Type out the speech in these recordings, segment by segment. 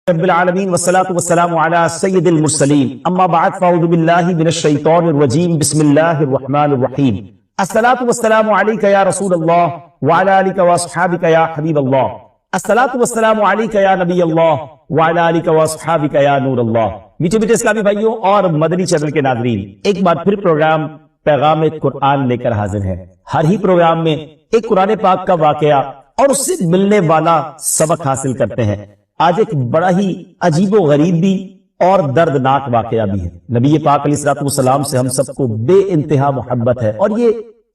رب العالمین والصلاة والسلام علی سید المرسلین اما بعد فاعوذ باللہ من الشیطان الرجیم بسم اللہ الرحمن الرحیم الصلاة والسلام علیک یا رسول اللہ وعلی آلک واصحابک یا حبیب اللہ الصلاة والسلام علیک یا نبی اللہ وعلی آلک واصحابک یا نور اللہ۔ میٹھے میٹھے اسلامی بھائیوں اور مدنی چینل کے ناظرین، ایک بار پھر پروگرام پیغام قرآن لے کر حاضر ہے۔ ہر ہی پروگرام میں ایک قرآن پاک کا واقعہ اور اس سے ملنے والا سبق حاصل کرتے ہیں۔ آج ایک بڑا ہی عجیب و غریب بھی اور دردناک واقعہ بھی ہے۔ نبی پاک علیہ السلام سے ہم سب کو بے انتہا محبت ہے اور یہ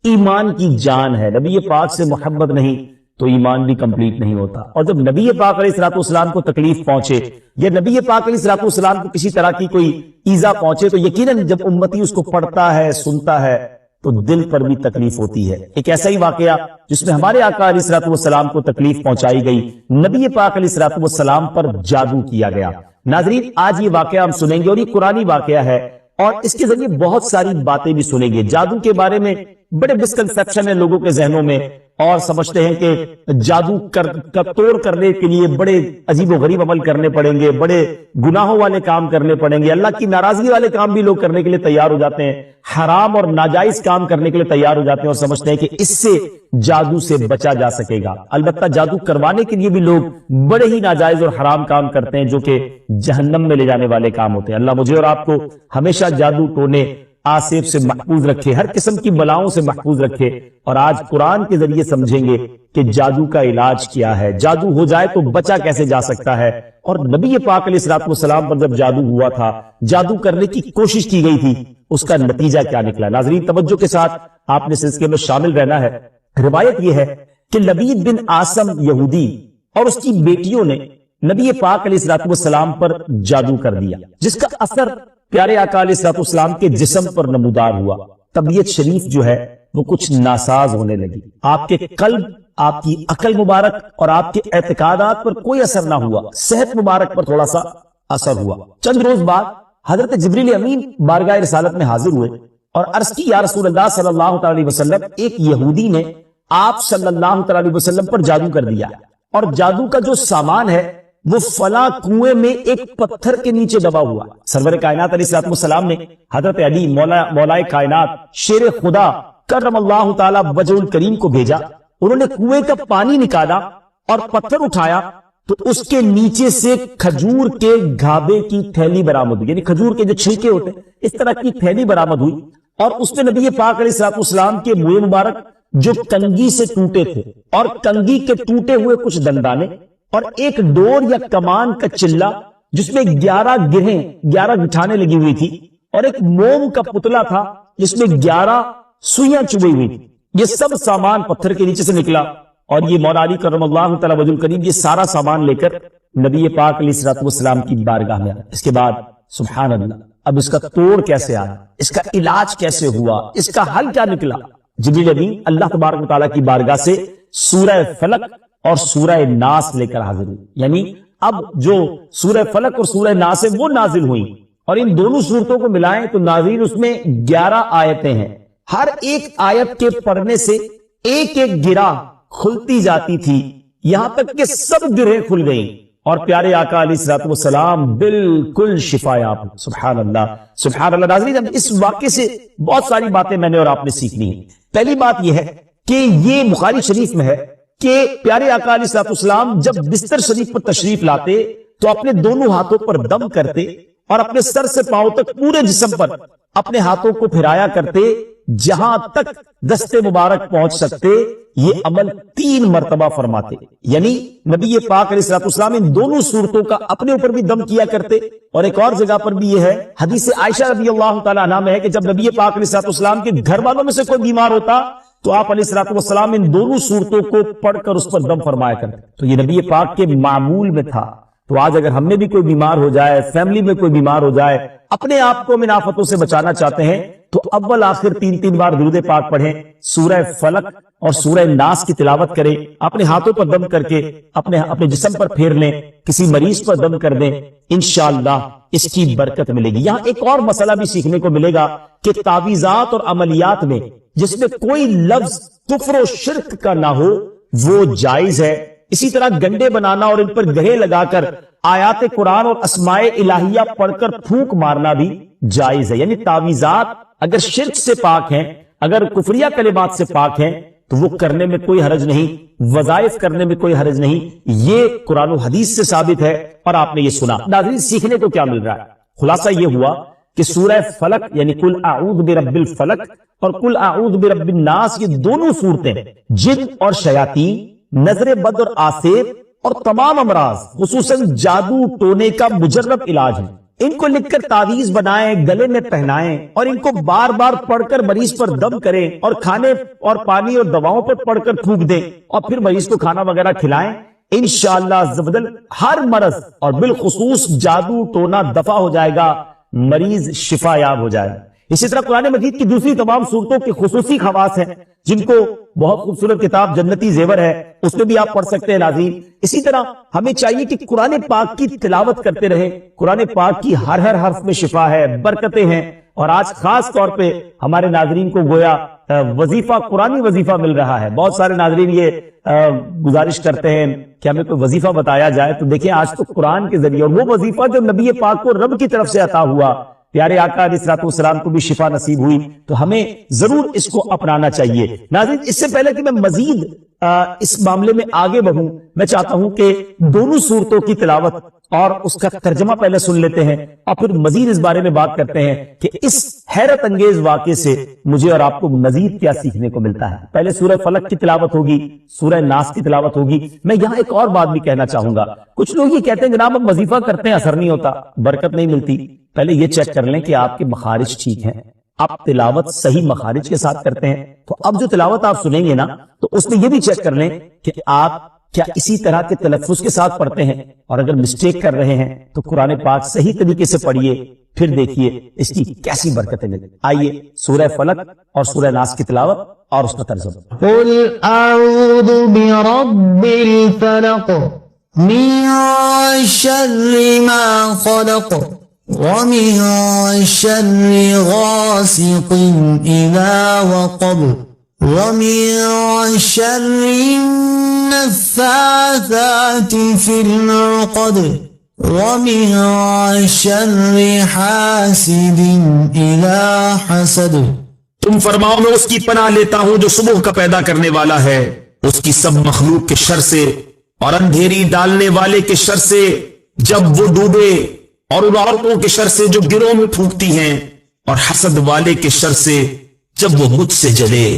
ایمان کی جان ہے۔ نبی پاک سے محبت نہیں تو ایمان بھی کمپلیٹ نہیں ہوتا، اور جب نبی پاک علیہ السلام کو تکلیف پہنچے یا نبی پاک علیہ السلام کو کسی طرح کی کوئی ایذا پہنچے تو یقیناً جب امتی اس کو پڑھتا ہے، سنتا ہے تو دل پر بھی تکلیف ہوتی ہے۔ ایک ایسا ہی واقعہ جس میں ہمارے آقا علیہ السلام کو تکلیف پہنچائی گئی، نبی پاک علیہ السلام پر جادو کیا گیا۔ ناظرین، آج یہ واقعہ ہم سنیں گے اور یہ قرآنی واقعہ ہے اور اس کے ذریعے بہت ساری باتیں بھی سنیں گے۔ جادو کے بارے میں بڑے مسکنسپشن ہیں لوگوں کے ذہنوں میں، اور سمجھتے ہیں کہ جادو کا توڑ کرنے کے لیے بڑے عجیب و غریب عمل کرنے پڑیں گے، بڑے گناہوں والے کام کرنے پڑیں گے، اللہ کی ناراضگی والے کام بھی لوگ کرنے کے لیے تیار ہو جاتے ہیں، حرام اور ناجائز کام کرنے کے لیے تیار ہو جاتے ہیں اور سمجھتے ہیں کہ اس سے جادو سے بچا جا سکے گا۔ البتہ جادو کروانے کے لیے بھی لوگ بڑے ہی ناجائز اور حرام کام کرتے ہیں جو کہ جہنم میں لے جانے والے کام ہوتے ہیں۔ اللہ مجھے اور آپ کو ہمیشہ جادو ٹونے آصف سے محفوظ رکھے، ہر قسم کی بلاؤں سے محفوظ رکھے، اور آج قرآن کے ذریعے سمجھیں گے کہ جادو کا علاج کیا ہے، جادو ہو جائے تو بچا کیسے جا سکتا ہے، اور نبی پاک علیہ السلام پر جب جادو ہوا تھا، جادو کرنے کی کوشش کی گئی تھی، اس کا نتیجہ کیا نکلا۔ ناظرین، توجہ کے ساتھ آپ نے سلسلے میں شامل رہنا ہے۔ روایت یہ ہے کہ لبید بن عاصم یہودی اور اس کی بیٹیوں نے نبی پاک علیہ السلام پر جادو کر دیا، جس کا اثر پیارے آقا علیہ السلام کے جسم پر نمودار ہوا۔ طبیعت شریف جو ہے وہ کچھ ناساز ہونے لگی، آپ کے قلب، آپ کی عقل مبارک اور آپ کے اعتقادات پر کوئی اثر نہ ہوا، صحت مبارک پر تھوڑا سا اثر ہوا۔ چند روز بعد حضرت جبریل امین بارگاہ رسالت میں حاضر ہوئے اور عرض کی، یا رسول اللہ صلی اللہ علیہ وسلم، ایک یہودی نے آپ صلی اللہ علیہ وسلم پر جادو کر دیا، اور جادو کا جو سامان ہے وہ فلاں کنویں میں ایک پتھر کے نیچے دبا ہوا۔ سرور کائنات علیہ السلام نے حضرت علی مولائے کائنات شیر خدا کرم اللہ تعالی وجہ الکریم کو بھیجا۔ انہوں نے کنویں کا پانی نکالا اور پتھر اٹھایا تو اس کے نیچے سے کھجور کے گھابے کی تھیلی برآمد ہوئی، یعنی کھجور کے جو چھلکے ہوتے ہیں اس طرح کی تھیلی برآمد ہوئی، اور اس میں نبی پاک علیہ السلام کے منہ مبارک جو کنگھی سے ٹوٹے تھے اور کنگھی کے ٹوٹے ہوئے کچھ دندانے اور ایک ڈور یا کمان کا چلہ جس میں 11 گٹھانے لگی ہوئی تھی، اور ایک موم کا پتلا تھا جس میں 11 سوئیاں چبھی ہوئی تھی، یہ سب سامان پتھر کے نیچے سے نکلا، اور یہ مولا علی کرم اللہ تعالی وجہ الکریم یہ سارا سامان لے کر نبی پاک علیہ السلام کی بارگاہ میں آیا۔ اس کے بعد سبحان اللہ، اب اس کا توڑ کیسے آیا، اس کا علاج کیسے ہوا، اس کا حل کیا نکلا؟ جبریل امین اللہ تبارک و تعالیٰ کی بارگاہ سے سورہ فلق اور سورہ ناس لے کر حاضر ہوئی، یعنی اب جو سورہ فلق اور سورہ ناس ہے وہ نازل ہوئی، اور ان دونوں سورتوں کو ملائیں تو ناظرین اس میں 11 آیتیں ہیں۔ ہر ایک آیت کے پڑھنے سے ایک ایک گرہ کھلتی جاتی تھی، یہاں تک کہ سب گرہیں کھل گئیں اور پیارے آقا علیہ السلام بالکل شفا یاب۔ سبحان اللہ سبحان اللہ۔ ناظرین، اب اس واقعے سے بہت ساری باتیں میں نے اور آپ نے سیکھنی ہیں۔ پہلی بات یہ ہے کہ یہ بخاری شریف میں ہے کہ پیارے آقا علیہ السلام جب بستر شریف پر تشریف لاتے تو اپنے دونوں ہاتھوں پر دم کرتے اور اپنے سر سے پاؤں تک پورے جسم پر اپنے ہاتھوں کو پھیرایا کرتے، جہاں تک دست مبارک پہنچ سکتے یہ عمل 3 مرتبہ فرماتے، یعنی نبی پاک علیہ السلام ان دونوں صورتوں کا اپنے اوپر بھی دم کیا کرتے۔ اور ایک اور جگہ پر بھی یہ ہے، حدیث عائشہ رضی اللہ تعالی عنہا میں ہے کہ جب نبی پاک علیہ السلام کے گھر والوں میں سے کوئی بیمار ہوتا تو آپ علیہ السلام ان دونوں صورتوں کو پڑھ کر اس پر دم فرمایا کرتے۔ تو یہ نبی پاک کے معمول میں تھا۔ تو آج اگر ہم میں بھی کوئی بیمار ہو جائے، فیملی میں کوئی بیمار ہو جائے، اپنے آپ کو من آفتوں سے بچانا چاہتے ہیں تو اول آخر 3 بار درود پاک پڑھیں، سورہ فلق اور سورہ ناس کی تلاوت کریں، اپنے ہاتھوں پر دم کر کے اپنے جسم پر پھیر لیں، کسی مریض پر دم کر دیں، انشاءاللہ اس کی برکت ملے گی۔ یہاں ایک اور مسئلہ بھی سیکھنے کو ملے گا کہ تعویذات اور عملیات میں جس میں کوئی لفظ کفر و شرک کا نہ ہو وہ جائز ہے۔ اسی طرح گنڈے بنانا اور ان پر گرے لگا کر آیات قرآن اور اسماء الہیہ پڑھ کر پھونک مارنا بھی جائز ہے. یعنی تعویذات اگر شرک سے پاک ہیں، اگر کفریہ کلمات سے پاک ہیں تو وہ کرنے میں کوئی حرج نہیں، وظائف کرنے میں کوئی حرج نہیں. یہ قرآن و حدیث سے ثابت ہے اور آپ نے یہ سنا. ناظرین، سیکھنے کو کیا مل رہا ہے؟ خلاصہ یہ ہوا کہ سورہ فلق یعنی قل اعوذ برب الفلق اور قل اعوذ برب الناس، یہ دونوں صورتیں جن اور شیاطین، نظر بد اور آسیب اور تمام امراض خصوصاً جادو ٹونے کا مجرب علاج ہے. ان کو لکھ کر تعویذ بنائیں، گلے میں پہنائیں اور ان کو بار بار پڑھ کر مریض پر دم کریں اور کھانے اور پانی اور دواؤں پر پڑھ کر تھوک دیں اور پھر مریض کو کھانا وغیرہ کھلائیں. انشاءاللہ عز و جل ہر مرض اور بالخصوص جادو ٹونا دفع ہو جائے گا، مریض شفا یاب ہو جائے گا. اسی طرح قرآن مجید کی دوسری تمام صورتوں کے خصوصی خواص ہیں جن کو بہت خوبصورت کتاب جنتی زیور ہے اس میں بھی آپ پڑھ سکتے ہیں ناظرین. اسی طرح ہمیں چاہیے کہ قرآن پاک کی تلاوت کرتے رہیں. قرآن پاک کی ہر حرف میں شفا ہے، برکتیں ہیں. اور آج خاص طور پہ ہمارے ناظرین کو گویا وظیفہ، قرآنی وظیفہ مل رہا ہے. بہت سارے ناظرین یہ گزارش کرتے ہیں کہ ہمیں کوئی وظیفہ بتایا جائے. تو دیکھیں آج تو قرآن کے ذریعے، اور وہ وظیفہ جو نبی پاک کو رب کی طرف سے عطا ہوا، پیارے آقا علیہ الصلوۃ والسلام کو بھی شفا نصیب ہوئی، تو ہمیں ضرور اس کو اپنانا چاہیے. ناظرین، اس سے پہلے کہ میں مزید اس معاملے میں آگے بڑھوں، میں چاہتا ہوں کہ دونوں صورتوں کی تلاوت اور اس کا ترجمہ پہلے سن لیتے ہیں اور پھر مزید اس بارے میں بات کرتے ہیں کہ اس حیرت انگیز واقعے سے مجھے اور آپ کو مزید کیا سیکھنے کو ملتا ہے. پہلے سورہ فلق کی تلاوت ہوگی، سورہ ناس کی تلاوت ہوگی. میں یہاں ایک اور بات بھی کہنا چاہوں گا. کچھ لوگ یہ کہتے ہیں جناب ہم وظیفہ کرتے ہیں، اثر نہیں ہوتا، برکت نہیں ملتی. پہلے یہ چیک کر لیں کہ آپ کے مخارج ٹھیک ہیں، آپ تلاوت صحیح مخارج کے ساتھ کرتے ہیں. تو اب جو تلاوت آپ سنیں گے نا تو اس میں یہ بھی چیک کر لیں کہ آپ کیا اسی طرح کے تلفظ کے ساتھ پڑھتے ہیں، اور اگر مسٹیک کر رہے ہیں تو قرآن پاک صحیح طریقے سے پڑھیے، پھر دیکھیے اس کی کیسی برکتیں ملیں. آئیے سورہ فلق اور سورہ ناس کی تلاوت اور اس کا ترجمہ. قل اعوذ برب الفلق من شر ما خلق ومن شر غاسق اذا وقب ومن شر النفاثات في العقد ومن شر حاسد اذا حسد. تم فرماؤ میں اس کی پناہ لیتا ہوں جو صبح کا پیدا کرنے والا ہے، اس کی سب مخلوق کے شر سے، اور اندھیری ڈالنے والے کے شر سے جب وہ ڈوبے، اور ان عورتوں کے شر سے جو گروہ میں پھونکتی ہیں، اور حسد والے کے شر سے جب وہ مجھ سے جلے.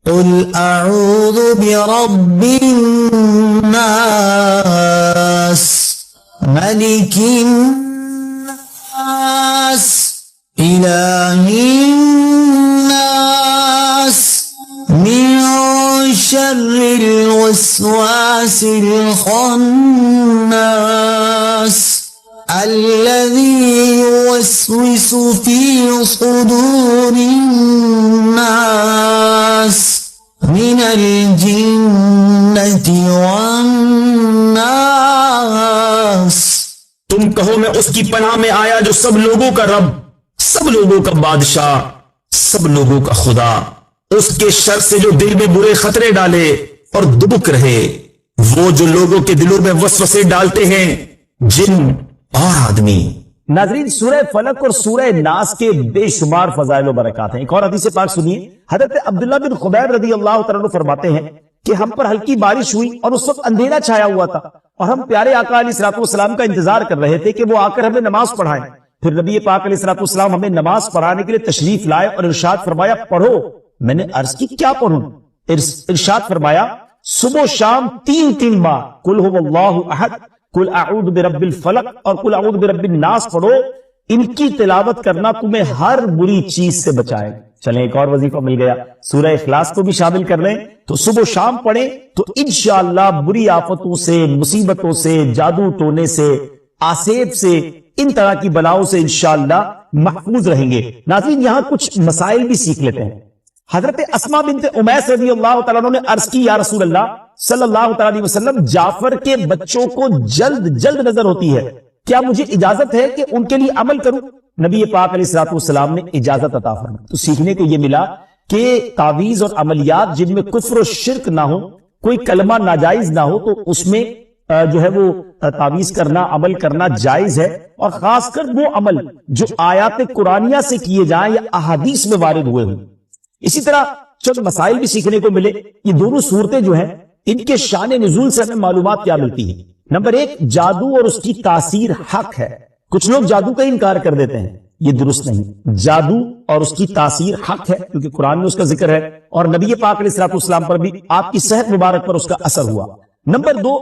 قل اعوذ برب الناس ملک الناس الہ الناس من شر الوسواس الخناس الذي يوسوس في صدور الناس من الجنة والناس. تم کہو میں اس کی پناہ میں آیا جو سب لوگوں کا رب، سب لوگوں کا بادشاہ، سب لوگوں کا خدا، اس کے شر سے جو دل میں برے خطرے ڈالے اور دبک رہے، وہ جو لوگوں کے دلوں میں وسوسے ڈالتے ہیں، جن اور آدمی. ناظرین، سورہ فلق اور سورہ ناس کے بے شمار فضائل و برکات ہیں. ایک اور حدیث پاک سنیے. حضرت عبداللہ بن خبیب رضی اللہ تعالیٰ عنہ فرماتے ہیں کہ ہم پر ہلکی بارش ہوئی اور اس وقت اندھیرا چھایا ہوا تھا، اور ہم پیارے آقا علیہ الصلوۃ والسلام کا انتظار کر رہے تھے کہ وہ آ کر ہمیں نماز پڑھائیں. پھر نبی پاک علیہ الصلوۃ والسلام ہمیں نماز پڑھانے کے لیے تشریف لائے اور ارشاد فرمایا پڑھو. میں نے عرض کی کیا پڑھوں؟ ارشاد فرمایا صبح و شام 3 بار قل هو اللہ احد، قل اعوذ برب الفلق اور قل اعوذ برب الناس پڑھو. ان کی تلاوت کرنا تمہیں ہر بری چیز سے بچائے. چلیں ایک اور وظیفہ مل گیا، سورہ اخلاص کو بھی شامل کر لیں تو صبح و شام پڑھیں تو انشاءاللہ بری آفتوں سے، مصیبتوں سے، جادو ٹونے سے، آسیب سے، ان طرح کی بلاؤں سے انشاءاللہ محفوظ رہیں گے. ناظرین، یہاں کچھ مسائل بھی سیکھ لیتے ہیں. حضرت اسماء بنت امیس رضی اللہ تعالیٰ عنہ نے عرض کی یا رسول اللہ صلی اللہ تعالیٰ علیہ وسلم، جعفر کے بچوں کو جلد نظر ہوتی ہے، کیا مجھے اجازت ہے کہ ان کے لیے عمل کروں؟ نبی پاک علیہ الصلوۃ والسلام نے اجازت عطا فرمائی. تو سیکھنے کو یہ ملا کہ تعویذ اور عملیات جن میں کفر و شرک نہ ہو، کوئی کلمہ ناجائز نہ ہو، تو اس میں جو ہے وہ تعویذ کرنا، عمل کرنا جائز ہے، اور خاص کر وہ عمل جو آیات قرآنیہ سے کیے جائیں یا احادیث میں وارد ہوئے ہوں۔ اسی طرح چند مسائل بھی سیکھنے کو ملے۔ یہ دونوں صورتیں جو ہیں ان کے شان نزول سے ہمیں معلومات کیا ملتی ہیں۔ نمبر ایک، جادو اور اس کی تاثیر حق ہے۔ کچھ لوگ جادو کا انکار کر دیتے ہیں، یہ درست نہیں۔ جادو اور اس کی تاثیر حق ہے، کیونکہ قرآن میں اس کا ذکر ہے، اور نبی پاک علیہ الصلوۃ والسلام پر بھی آپ کی صحت مبارک پر اس کا اثر ہوا۔ نمبر دو،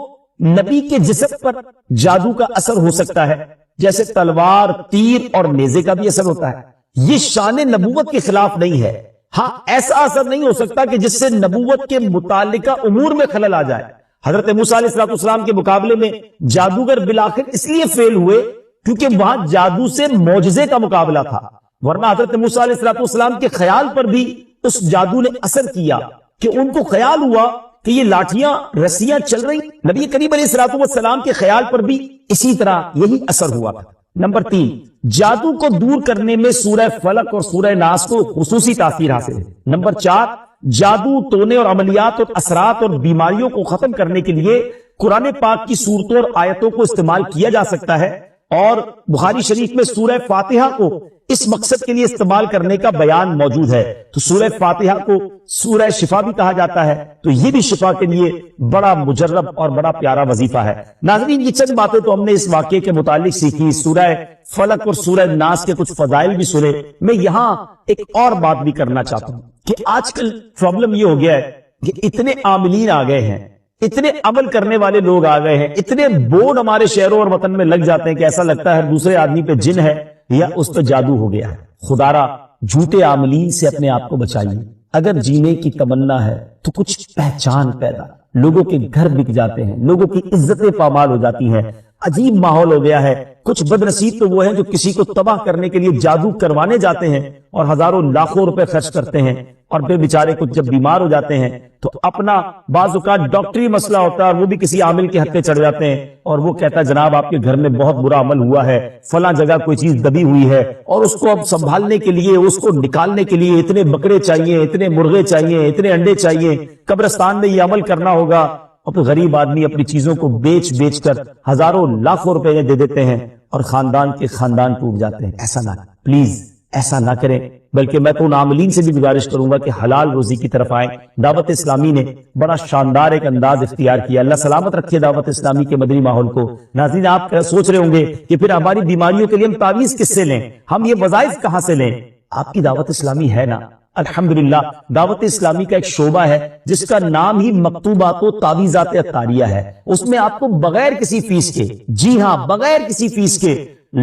نبی کے جسم پر جادو کا اثر ہو سکتا ہے، جیسے تلوار، تیر اور نیزے کا بھی اثر ہوتا ہے۔ یہ شان نبوت کے خلاف نہیں ہے۔ ہاں، ایسا اثر نہیں ہو سکتا کہ جس سے نبوت کے متعلقہ امور میں خلل آ جائے۔ حضرت موسیٰ علیہ الصلوۃ والسلام کے مقابلے میں جادوگر بالآخر اس لیے فیل ہوئے کیونکہ وہاں جادو سے معجزے کا مقابلہ تھا، ورنہ حضرت موسیٰ علیہ الصلوۃ والسلام کے خیال پر بھی اس جادو نے اثر کیا کہ ان کو خیال ہوا کہ یہ لاٹھیاں، رسیاں چل رہی۔ نبی کریم علیہ الصلوۃ والسلام کے خیال پر بھی اسی طرح یہی اثر ہوا تھا۔ نمبر تین، جادو کو دور کرنے میں سورہ فلق اور سورہ ناس کو خصوصی تاثیر حاصل ہے۔ نمبر چار، جادو ٹونے اور عملیات اور اثرات اور بیماریوں کو ختم کرنے کے لیے قرآن پاک کی صورتوں اور آیتوں کو استعمال کیا جا سکتا ہے، اور بخاری شریف میں سورہ فاتحہ کو اس مقصد کے لیے استعمال کرنے کا بیان موجود ہے۔ تو سورہ فاتحہ کو سورہ شفا بھی کہا جاتا ہے، تو یہ بھی شفا کے لیے بڑا مجرب اور بڑا پیارا وظیفہ ہے۔ ناظرین، یہ چند باتیں تو ہم نے اس واقعے کے متعلق سیکھی، سورہ فلق اور سورہ ناس کے کچھ فضائل بھی سنے۔ میں یہاں ایک اور بات بھی کرنا چاہتا ہوں کہ آج کل پرابلم یہ ہو گیا ہے کہ اتنے عاملین آ گئے ہیں، اتنے عمل کرنے والے لوگ آ گئے ہیں، اتنے بورڈ ہمارے شہروں اور وطن میں لگ جاتے ہیں کہ ایسا لگتا ہے ہر دوسرے آدمی پہ جن ہے یا اس پہ جادو ہو گیا ہے۔ خدارا، جھوٹے عاملین سے اپنے آپ کو بچائیے۔ اگر جینے کی تمنا ہے تو کچھ پہچان پیدا، لوگوں کے گھر بک جاتے ہیں، لوگوں کی عزتیں پامال ہو جاتی ہیں، عجیب ماحول ہو گیا ہے۔ کچھ بد نصیب تو وہ ہیں جو کسی کو تباہ کرنے کے لیے جادو کروانے جاتے ہیں اور ہزاروں لاکھوں روپے خرچ کرتے ہیں، اور پھر بیچارے کچھ جب بیمار ہو جاتے ہیں تو اپنا بعض اوقات ڈاکٹری مسئلہ ہوتا ہے اور وہ بھی کسی عامل کے حق پہ چڑھ جاتے ہیں، اور وہ کہتا ہے جناب آپ کے گھر میں بہت برا عمل ہوا ہے، فلاں جگہ کوئی چیز دبی ہوئی ہے، اور اس کو اب سنبھالنے کے لیے، اس کو نکالنے کے لیے اتنے بکرے چاہیے، اتنے مرغے چاہیے، اتنے انڈے چاہیے، قبرستان میں یہ عمل کرنا ہوگا، اور پھر غریب آدمی اپنی چیزوں کو بیچ کر ہزاروں لاکھوں روپے دے دیتے ہیں اور خاندان کے خاندان ٹوٹ جاتے ہیں۔ ایسا نہ، پلیز ایسا نہ کریں، بلکہ میں تو ان عاملین سے بھی گزارش کروں گا کہ حلال روزی کی طرف آئیں۔ دعوت اسلامی نے بڑا شاندار ایک انداز اختیار کیا، اللہ سلامت رکھے دعوت اسلامی کے مدنی ماحول کو۔ ناظرین، آپ سوچ رہے ہوں گے کہ پھر ہماری بیماریوں کے لیے ہم تعویذ کس سے لیں، ہم یہ وظائف کہاں سے لیں؟ آپ کی دعوت اسلامی ہے نا، الحمدللہ دعوت اسلامی کا ایک شعبہ ہے جس کا نام ہی مکتوبات و تعویذات عطاریہ ہے۔ اس میں آپ کو بغیر کسی فیس کے، جی ہاں بغیر کسی فیس کے،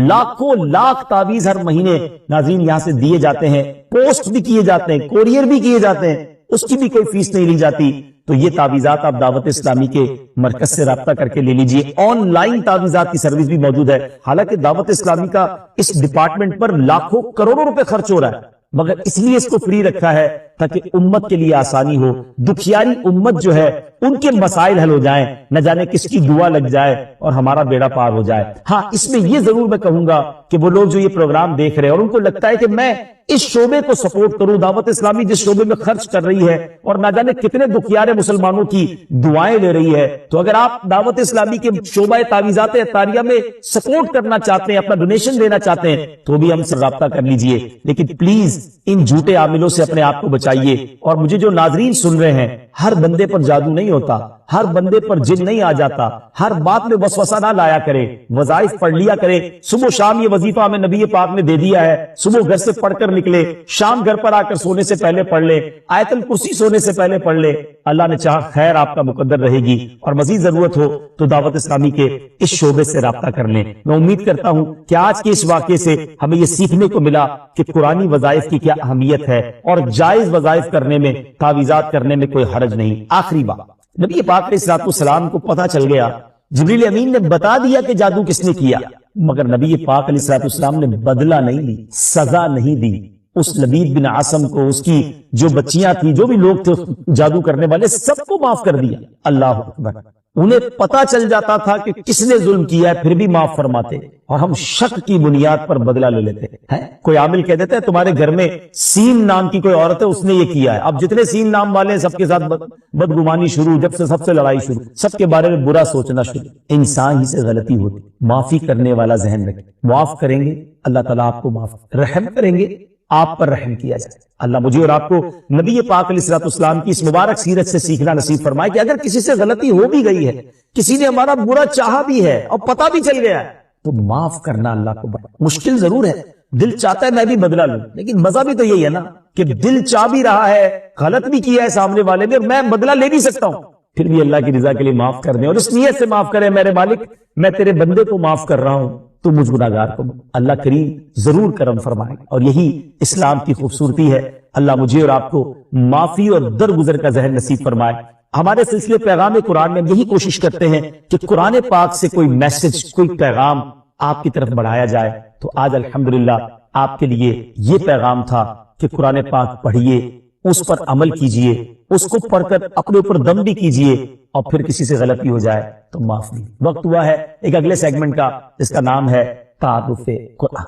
لاکھوں لاکھ تعویذ ہر مہینے ناظرین یہاں سے دیے جاتے ہیں، پوسٹ بھی کیے جاتے ہیں، کوریئر بھی کیے جاتے ہیں، اس کی بھی کوئی فیس نہیں لی جاتی۔ تو یہ تعویذات آپ دعوت اسلامی کے مرکز سے رابطہ کر کے لے لیجئے۔ آن لائن تعویذات کی سروس بھی موجود ہے، حالانکہ دعوت اسلامی کا اس ڈپارٹمنٹ پر لاکھوں کروڑوں روپے خرچ ہو رہا ہے، مگر اس لیے اس کو فری رکھا ہے تاکہ امت کے لیے آسانی ہو، دکھیاری امت جو ہے ان کے مسائل حل ہو جائیں، نہ جانے کس کی دعا لگ جائے اور ہمارا بیڑا پار ہو جائے۔ ہاں، اس میں یہ ضرور میں کہوں گا کہ وہ لوگ جو یہ پروگرام دیکھ رہے ہیں اور ان کو لگتا ہے کہ میں اس شعبے کو سپورٹ کروں، دعوت اسلامی جس شعبے میں خرچ کر رہی ہے اور نہ جانے کتنے دکھیارے مسلمانوں کی دعائیں لے رہی ہے، تو اگر آپ دعوت اسلامی کے شعبہ تعویذات عطاریہ میں سپورٹ کرنا چاہتے ہیں، اپنا ڈونیشن دینا چاہتے ہیں، تو بھی ہم سے رابطہ کر لیجئے۔ لیکن پلیز ان جھوٹے عاملوں سے اپنے آپ کو بچائیے۔ اور مجھے جو ناظرین سن رہے ہیں، ہر بندے پر جادو نہیں ہوتا، ہر بندے پر جن نہیں آ جاتا، ہر بات میں وسوسہ نہ لایا کرے، وظائف پڑھ لیا کرے۔ صبح شام یہ وظیفہ ہمیں نبی پاک نے دے دیا ہے، صبح گھر سے پڑھ کر نکلے، شام گھر پر آ کر سونے سے پہلے پڑھ لے، آیت الکرسی سونے سے پہلے پڑھ لے، اللہ نے چاہا خیر آپ کا مقدر رہے گی، اور مزید ضرورت ہو تو دعوت اسلامی کے اس شعبے سے رابطہ کر لیں۔ میں امید کرتا ہوں کہ آج کے اس واقعے سے ہمیں یہ سیکھنے کو ملا کہ قرآنی وظائف کی کیا اہمیت ہے، اور جائز وظائف کرنے میں، تعویذات کرنے میں کوئی حرج نہیں۔ آخری بات، نبی پاک علیہ الصلوۃ والسلام کو پتہ چل گیا، جبریل امین نے بتا دیا کہ جادو کس نے کیا، مگر نبی پاک علیہ الصلوۃ والسلام نے بدلہ نہیں لی، سزا نہیں دی۔ اس لبید بن عاصم کو، اس کی جو بچیاں تھیں، جو بھی لوگ تھے جادو کرنے والے، سب کو معاف کر دیا۔ اللہ اکبر۔ انہیں پتا چل جاتا تھا کہ کس نے ظلم کیا ہے، پھر بھی معاف فرماتے، اور ہم شک کی بنیاد پر بدلہ لے لیتے ہیں۔ کوئی عامل کہہ دیتا ہے تمہارے گھر میں سین نام کی کوئی عورت ہے، اس نے یہ کیا ہے، اب جتنے سین نام والے ہیں سب کے ساتھ بدگمانی شروع، جب سے سب سے لڑائی شروع، سب کے بارے میں برا سوچنا شروع۔ انسان ہی سے غلطی ہوتی، معافی کرنے والا ذہن رکھے، معاف کریں گے اللہ تعالیٰ آپ کو معاف، رحم کریں گے آپ پر رحم کیا جائے۔ اللہ مجھے اور آپ کو نبی پاک علیہ الصلوۃ والسلام کی اس مبارک سیرت سے سیکھنا نصیب فرمائے کہ اگر کسی سے غلطی ہو بھی گئی ہے، کسی نے ہمارا برا چاہا بھی ہے اور پتہ بھی چل گیا ہے، تو معاف کرنا اللہ کو بڑا مشکل ضرور ہے۔ دل چاہتا ہے میں بھی بدلہ لوں، لیکن مزہ بھی تو یہی ہے نا کہ دل چاہ بھی رہا ہے، غلط بھی کیا ہے سامنے والے نے، میں بدلہ لے بھی سکتا ہوں، پھر بھی اللہ کی رضا کے لیے معاف کر دیں اور اس نیت سے معاف کریں، میرے مالک میں تیرے بندے کو معاف کر رہا ہوں، تو مجھ گناہگار کو اللہ کریم ضرور کرم فرمائے۔ اور یہی اسلام کی خوبصورتی ہے۔ اللہ مجھے اور آپ کو معافی اور درگزر کا ذہن نصیب فرمائے۔ ہمارے سلسلے پیغام قرآن میں یہی کوشش کرتے ہیں کہ قرآن پاک سے کوئی میسج، کوئی پیغام آپ کی طرف بڑھایا جائے، تو آج الحمدللہ آپ کے لیے یہ پیغام تھا کہ قرآن پاک پڑھیے، اس پر عمل کیجئے، اس کو پڑھ کر اپنے اوپر دم بھی کیجئے، اور پھر کسی سے غلطی ہو جائے تو معاف نہیں۔ وقت ہوا ہے ایک اگلے سیگمنٹ کا، جس کا نام ہے تعارف قرآن۔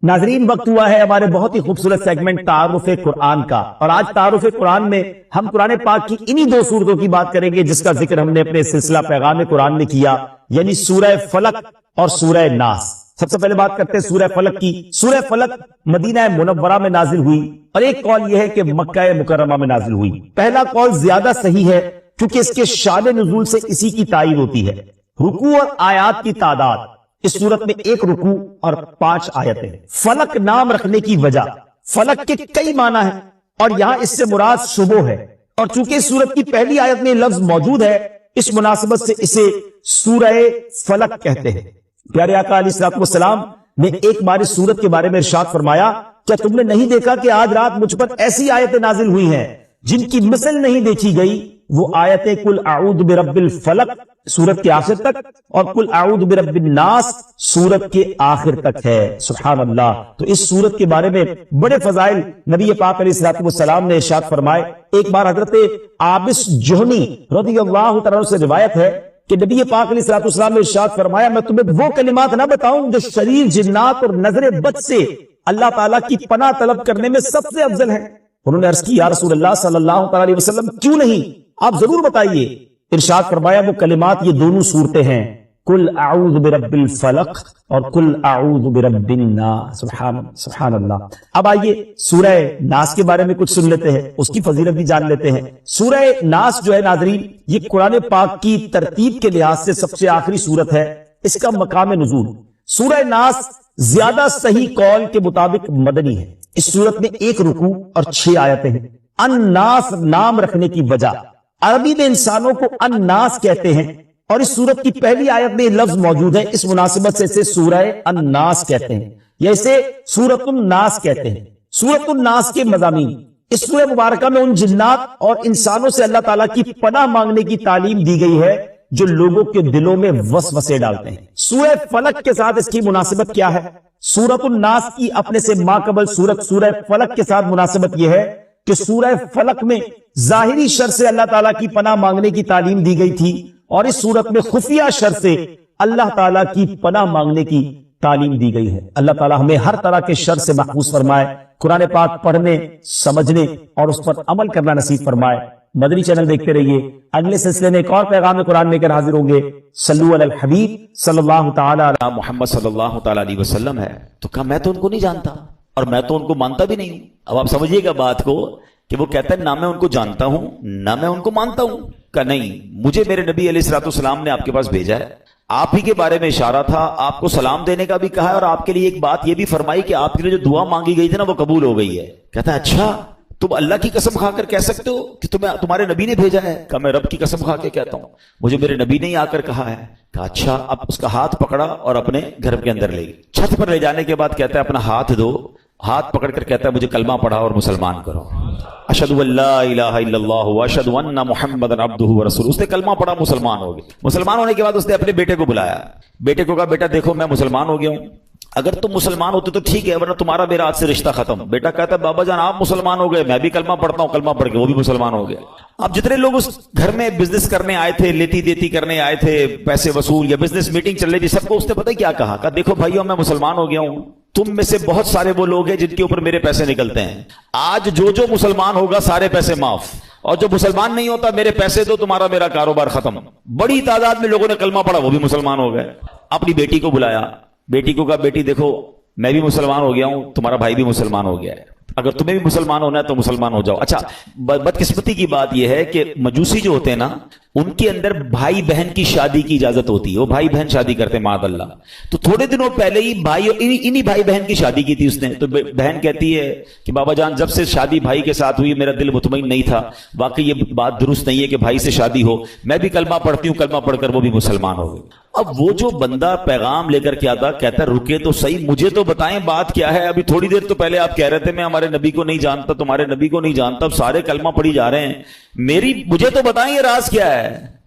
ناظرین، وقت ہوا ہے ہمارے بہت ہی خوبصورت سیگمنٹ تعارف قرآن کا، اور آج تعارف قرآن میں ہم قرآن پاک کی انہی دو سورتوں کی بات کریں گے جس کا ذکر ہم نے اپنے سلسلہ پیغام قرآن میں کیا، یعنی سورہ فلق اور سورہ ناس۔ سب سے پہلے بات کرتے ہیں سورہ فلق کی۔ سورہ فلق مدینہ منورہ میں نازل ہوئی، اور ایک قول یہ ہے کہ مکہ مکرمہ میں نازل ہوئی۔ پہلا قول زیادہ صحیح ہے کیونکہ اس کے شان نزول سے اسی کی تائید ہوتی ہے۔ رکوع اور آیات کی تعداد، اس صورت میں 1 رکوع اور 5 آیتیں۔ فلق نام رکھنے کی وجہ، فلق کے کئی معنی ہیں اور یہاں اس سے مراد صبح ہے، اور چونکہ اس صورت کی پہلی آیت میں لفظ موجود ہے، اس مناسبت سے اسے سورہ فلق کہتے ہیں۔ پیارے آقا علیہ الصلوۃ والسلام نے ایک بار اس سورت کے بارے میں ارشاد فرمایا، کیا تم نے نہیں دیکھا کہ آج رات مجھ پر ایسی آیتیں نازل ہوئی ہیں جن کی مثل نہیں دیکھی گئی؟ وہ آیتیں قل اعوذ برب الفلق سورت کے آخر تک اور قل اعوذ برب الناس سورت کے آخر تک ہے۔ سبحان اللہ۔ تو اس سورت کے بارے میں بڑے فضائل نبی پاک علیہ الصلوۃ والسلام نے ارشاد فرمائے۔ ایک بار حضرت عابس جوہنی رضی اللہ تعالیٰ سے روایت ہے کہ نبی پاک علیہ الصلوۃ والسلام نے ارشاد فرمایا، میں تمہیں وہ کلمات نہ بتاؤں جو شریر، جنات اور نظر بد سے اللہ تعالیٰ کی پناہ طلب کرنے میں سب سے افضل ہے۔ انہوں نے عرض کی، یا رسول اللہ صلی اللہ تعالیٰ علیہ وسلم کیوں نہیں، آپ ضرور بتائیے۔ ارشاد فرمایا وہ کلمات یہ دونوں صورتیں ہیں، قل اعوذ برب الفلق اور قل اعوذ برب الناس۔ سبحان اللہ۔ اب آئیے سورہ ناس کے بارے میں کچھ سن لیتے ہیں، اس کی فضیلت بھی جان لیتے ہیں۔ سورہ ناس جو ہے ناظرین، یہ قرآن پاک کی ترتیب کے لحاظ سے سب سے آخری سورت ہے۔ اس کا مقام نزول، سورہ ناس زیادہ صحیح قول کے مطابق مدنی ہے۔ اس سورت میں 1 رکوع اور 6 آیتیں ہیں۔ الناس نام رکھنے کی وجہ، عربی میں انسانوں کو الناس کہتے ہیں، اور اس سورت کی پہلی آیت میں یہ لفظ موجود ہے، اس مناسبت سے اسے سورہ الناس کہتے ہیں یا اسے سورۃ الناس کہتے ہیں۔ سورۃ الناس کے مضامین، اس سورہ مبارکہ میں ان جنات اور انسانوں سے اللہ تعالیٰ کی پناہ مانگنے کی تعلیم دی گئی ہے جو لوگوں کے دلوں میں وسوسے ڈالتے ہیں۔ سورہ فلق کے ساتھ اس کی مناسبت کیا ہے؟ سورۃ الناس کی اپنے سے ماقبل سورت سورہ فلق کے ساتھ مناسبت یہ ہے کہ سورہ فلق میں ظاہری شر سے اللہ تعالیٰ کی پناہ مانگنے کی تعلیم دی گئی تھی، اور اس صورت میں خفیہ شر سے اللہ تعالیٰ کی پناہ مانگنے کی تعلیم دی گئی ہے۔ اللہ تعالیٰ ہمیں ہر طرح کے شر سے محفوظ فرمائے، قرآن پاک پڑھنے، سمجھنے اور اس پر عمل کرنا نصیب فرمائے۔ مدنی چینل دیکھتے رہیے، اگلے سلسلے میں ایک اور پیغام قرآن لے کر حاضر ہوں گے۔ صلو علی الحبیب صلی اللہ تعالی علی محمد صلی اللہ تعالی علیہ وسلم ہے، تو کہا میں تو ان کو نہیں جانتا اور میں تو ان کو مانتا بھی نہیں ہوں۔ اب آپ سمجھیے گا بات کو کہ وہ کہتا ہے نہ میں ان کو جانتا ہوں نہ میں ان کو مانتا ہوں۔ کہ نہیں، مجھے میرے نبی علیہ الصلوۃ والسلام نے آپ کے پاس بھیجا ہے، آپ ہی کے بارے میں اشارہ تھا، آپ کو سلام دینے کا بھی کہا ہے، اور آپ کے لیے ایک بات یہ بھی فرمائی کہ آپ کے لیے جو دعا مانگی گئی تھی نا وہ قبول ہو گئی ہے۔ کہتا ہے اچھا، تم اللہ کی قسم کھا کر کہہ سکتے ہو کہ تمہارے نبی نے بھیجا ہے؟ کہا میں رب کی قسم کھا کے کہتا ہوں، مجھے میرے نبی نے ہی آ کر کہا ہے۔ کہا اچھا۔ اب اس کا ہاتھ پکڑا اور اپنے گھر کے اندر لے گئی۔ چھت پر لے جانے کے بعد کہتا ہے اپنا ہاتھ دو، ہاتھ پکڑ کر کہتا ہے مجھے کلمہ پڑھا اور مسلمان کرو۔ اشہد ان لا الہ الا اللہ واشہد ان محمدا عبدہ ورسولہ۔ اس نے کلمہ پڑھا، مسلمان ہو گیا۔ مسلمان ہونے کے بعد اس نے اپنے بیٹے کو بلایا، بیٹے کو کہا بیٹا دیکھو میں مسلمان ہو گیا ہوں، اگر تم مسلمان ہوتے تو ٹھیک ہے، ورنہ تمہارا میرا آج سے رشتہ ختم۔ بیٹا کہتا ہے بابا جان آپ مسلمان ہو گئے، میں بھی کلمہ پڑھتا ہوں، کلمہ پڑھ کے وہ بھی مسلمان ہو گیا۔ اب جتنے لوگ اس گھر میں بزنس کرنے آئے تھے، لیتی دیتی کرنے آئے تھے، پیسے وصول یا بزنس میٹنگ چل رہی تھی، سب کو اس نے پتہ کیا کہا دیکھو بھائیو میں مسلمان ہو گیا ہوں، تم میں سے بہت سارے وہ لوگ ہیں جن کے اوپر میرے پیسے نکلتے ہیں، آج جو مسلمان ہوگا سارے پیسے معاف، اور جو مسلمان نہیں ہوتا میرے پیسے دو، تمہارا میرا کاروبار ختم۔ بڑی تعداد میں لوگوں نے کلمہ پڑھا، وہ بھی مسلمان ہو گئے۔ اپنی بیٹی کو بلایا، بیٹی کو کہا بیٹی دیکھو میں بھی مسلمان ہو گیا ہوں، تمہارا بھائی بھی مسلمان ہو گیا ہے، اگر تمہیں بھی مسلمان ہونا ہے تو مسلمان ہو جاؤ۔ اچھا بدقسمتی کی بات یہ ہے کہ مجوسی جو ہوتے ہیں نا، ان کے اندر بھائی بہن کی شادی کی اجازت ہوتی ہے، وہ بھائی بہن شادی کرتے ہیں معاذ اللہ۔ تو تھوڑے دنوں پہلے ہی انہی بھائی بہن کی شادی کی تھی اس نے، تو بہن کہتی ہے کہ بابا جان جب سے شادی بھائی کے ساتھ ہوئی میرا دل مطمئن نہیں تھا، واقعی یہ بات درست نہیں ہے کہ بھائی سے شادی ہو، میں بھی کلمہ پڑھتی ہوں، کلمہ پڑھ کر وہ بھی مسلمان ہو گئی۔ اب وہ جو بندہ پیغام لے کر کے آتا، کہتا رکے تو صحیح، مجھے تو بتائیں بات کیا ہے، ابھی تھوڑی دیر تو پہلے آپ کہہ رہے تھے میں ہمارے نبی کو نہیں جانتا، تمہارے نبی کو نہیں جانتا، اب سارے کلمہ پڑھی جا رہے ہیں، مجھے تو بتائیں یہ راز کیا ہے۔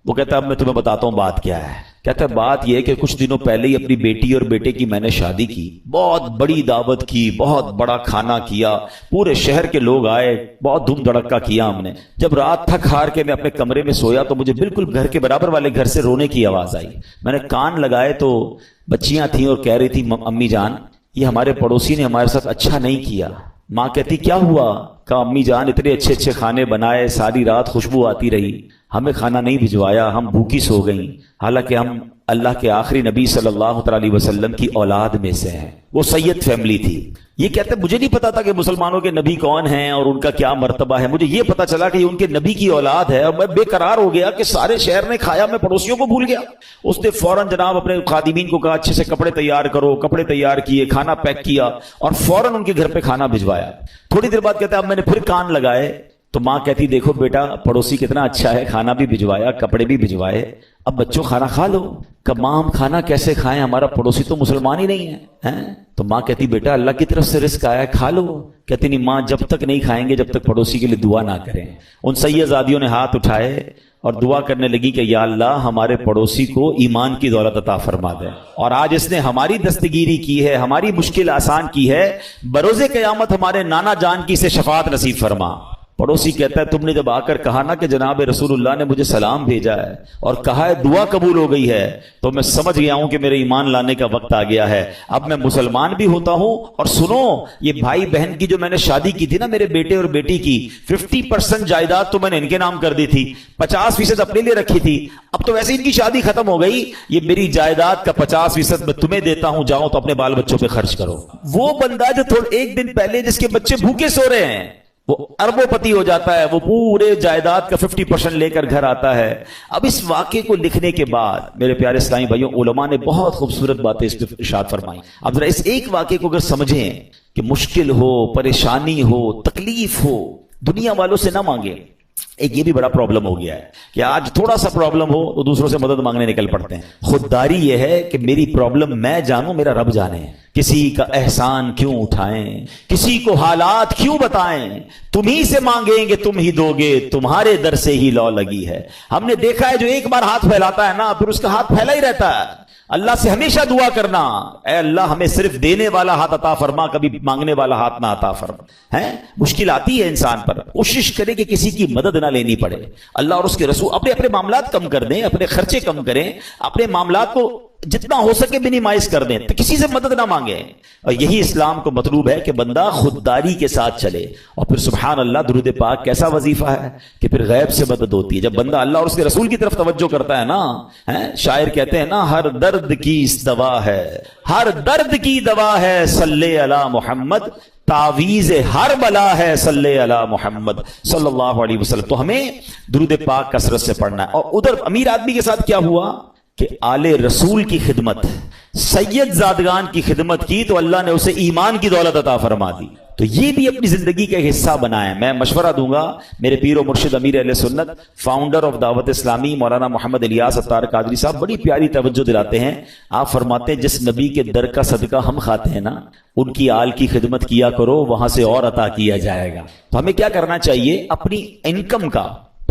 وہ کہتا ہے اب میں تمہیں بتاتا ہوں بات کیا ہے۔ کہتا ہے بات یہ ہے کہ کچھ دنوں پہلے ہی اپنی بیٹی اور بیٹے کی میں نے شادی کی، بہت بڑی دعوت کی، بہت بڑا کھانا کیا، پورے شہر کے لوگ آئے، بہت دھوم دھڑکا کیا ہم نے۔ جب رات تھک ہار کے میں اپنے کمرے میں سویا تو مجھے بالکل گھر کے برابر والے گھر سے رونے کی آواز آئی۔ میں نے کان لگائے تو بچیاں تھیں اور کہہ رہی تھی امی جان یہ ہمارے پڑوسی نے ہمارے ساتھ اچھا نہیں کیا۔ ماں کہتی کیا ہوا؟ کہا امی جان اتنے اچھے اچھے کھانے بنائے، ساری رات خوشبو آتی رہی، ہمیں کھانا نہیں بھجوایا، ہم بھوکی سو گئیں، حالانکہ ہم اللہ کے آخری نبی صلی اللہ علیہ وسلم کی اولاد میں سے ہیں۔ وہ سید فیملی تھی۔ یہ کہتے مجھے نہیں پتا تھا کہ مسلمانوں کے نبی کون ہیں اور ان کا کیا مرتبہ ہے، مجھے یہ پتا چلا کہ یہ ان کے نبی کی اولاد ہے، اور میں بے قرار ہو گیا کہ سارے شہر نے کھایا، میں پڑوسیوں کو بھول گیا۔ اس نے فوراً جناب اپنے خادمین کو کہا اچھے سے کپڑے تیار کرو، کپڑے تیار کیے، کھانا پیک کیا اور فوراً ان کے گھر پہ کھانا بھجوایا۔ تھوڑی دیر بعد کہتا ہے اب میں نے پھر کان لگائے تو ماں کہتی دیکھو بیٹا پڑوسی کتنا اچھا ہے، کھانا بھی بھجوایا، کپڑے بھی بھجوائے، اب بچوں کھانا کھا لو۔ کہ ماں ہم کھانا کیسے کھائیں، ہمارا پڑوسی تو مسلمان ہی نہیں ہے۔ تو ماں کہتی بیٹا اللہ کی طرف سے رزق آیا ہے کھا لو۔ کہتی نہیں ماں جب تک نہیں کھائیں گے جب تک پڑوسی کے لیے دعا نہ کریں۔ ان سیدزادیوں نے ہاتھ اٹھائے اور دعا کرنے لگی کہ یا اللہ ہمارے پڑوسی کو ایمان کی دولت عطا فرما دے، اور آج اس نے ہماری دستگیری کی ہے، ہماری مشکل آسان کی ہے، بروز قیامت ہمارے نانا جان کی سے شفاعت نصیب فرما۔ پڑوسی کہتا ہے تم نے جب آ کر کہا نا کہ جناب رسول اللہ نے مجھے سلام بھیجا ہے اور کہا ہے دعا قبول ہو گئی ہے، تو میں سمجھ گیا ہوں کہ میرے ایمان لانے کا وقت آ گیا ہے، اب میں مسلمان بھی ہوتا ہوں۔ اور سنو یہ بھائی بہن کی جو میں نے شادی کی تھی نا میرے بیٹے اور بیٹی کی، 50% جائیداد تو میں نے ان کے نام کر دی تھی، 50% اپنے لیے رکھی تھی، اب تو ویسے ان کی شادی ختم ہو گئی، یہ میری جائیداد کا 50% میں تمہیں دیتا ہوں، جاؤ تو اپنے بال بچوں پہ خرچ کرو۔ وہ بندہ جو ایک دن پہلے جس کے بچے بھوکے سو رہے ہیں وہ اربوں پتی ہو جاتا ہے، وہ پورے جائیداد کا 50% لے کر گھر آتا ہے۔ اب اس واقعے کو لکھنے کے بعد میرے پیارے اسلامی بھائیوں علماء نے بہت خوبصورت باتیں اس پہ ارشاد فرمائی۔ اب ذرا اس ایک واقعے کو اگر سمجھیں کہ مشکل ہو، پریشانی ہو، تکلیف ہو، دنیا والوں سے نہ مانگیں۔ ایک یہ بھی بڑا پرابلم ہو گیا ہے کہ آج تھوڑا سا پرابلم ہو تو دوسروں سے مدد مانگنے نکل پڑتے ہیں۔ خودداری یہ ہے کہ میری پرابلم میں جانوں، میرا رب جانے، کسی کا احسان کیوں اٹھائیں، کسی کو حالات کیوں بتائیں، تم ہی سے مانگیں گے تم ہی دو گے، تمہارے در سے ہی لو لگی ہے۔ ہم نے دیکھا ہے جو ایک بار ہاتھ پھیلاتا ہے نا پھر اس کا ہاتھ پھیلا ہی رہتا ہے۔ اللہ سے ہمیشہ دعا کرنا اے اللہ ہمیں صرف دینے والا ہاتھ عطا فرما، کبھی مانگنے والا ہاتھ نہ عطا فرما۔ مشکل آتی ہے انسان پر، کوشش کرے کہ کسی کی مدد نہ لینی پڑے۔ اللہ اور اس کے رسول اپنے معاملات کم کر دیں، اپنے خرچے کم کریں، اپنے معاملات کو جتنا ہو سکے منیمائز کر دیں، تو کسی سے مدد نہ مانگیں۔ اور یہی اسلام کو مطلوب ہے کہ بندہ خودداری کے ساتھ چلے۔ اور پھر سبحان اللہ درود پاک کیسا وظیفہ ہے کہ پھر غیب سے مدد ہوتی ہے جب بندہ اللہ اور اس کے رسول کی طرف توجہ کرتا ہے نا۔ شاعر کہتے ہیں نا ہر درد کی دوا ہے، ہر درد کی دوا ہے صلی علی محمد، تعویذ ہر بلا ہے صلی علی محمد صلی اللہ علیہ وسلم۔ تو ہمیں درود پاک کثرت سے پڑھنا ہے۔ اور ادھر امیر آدمی کے ساتھ کیا ہوا کہ آل رسول کی خدمت، سید زادگان کی خدمت کی تو اللہ نے اسے ایمان کی دولت عطا فرما دی۔ تو یہ بھی اپنی زندگی کا حصہ بنائیں۔ میں مشورہ دوں گا میرے پیر و مرشد امیر اہل سنت، فاؤنڈر آف دعوت اسلامی مولانا محمد الیاس اتار قادری صاحب بڑی پیاری توجہ دلاتے ہیں۔ آپ فرماتے ہیں جس نبی کے در کا صدقہ ہم کھاتے ہیں نا ان کی آل کی خدمت کیا کرو، وہاں سے اور عطا کیا جائے گا۔ تو ہمیں کیا کرنا چاہیے؟ اپنی انکم کا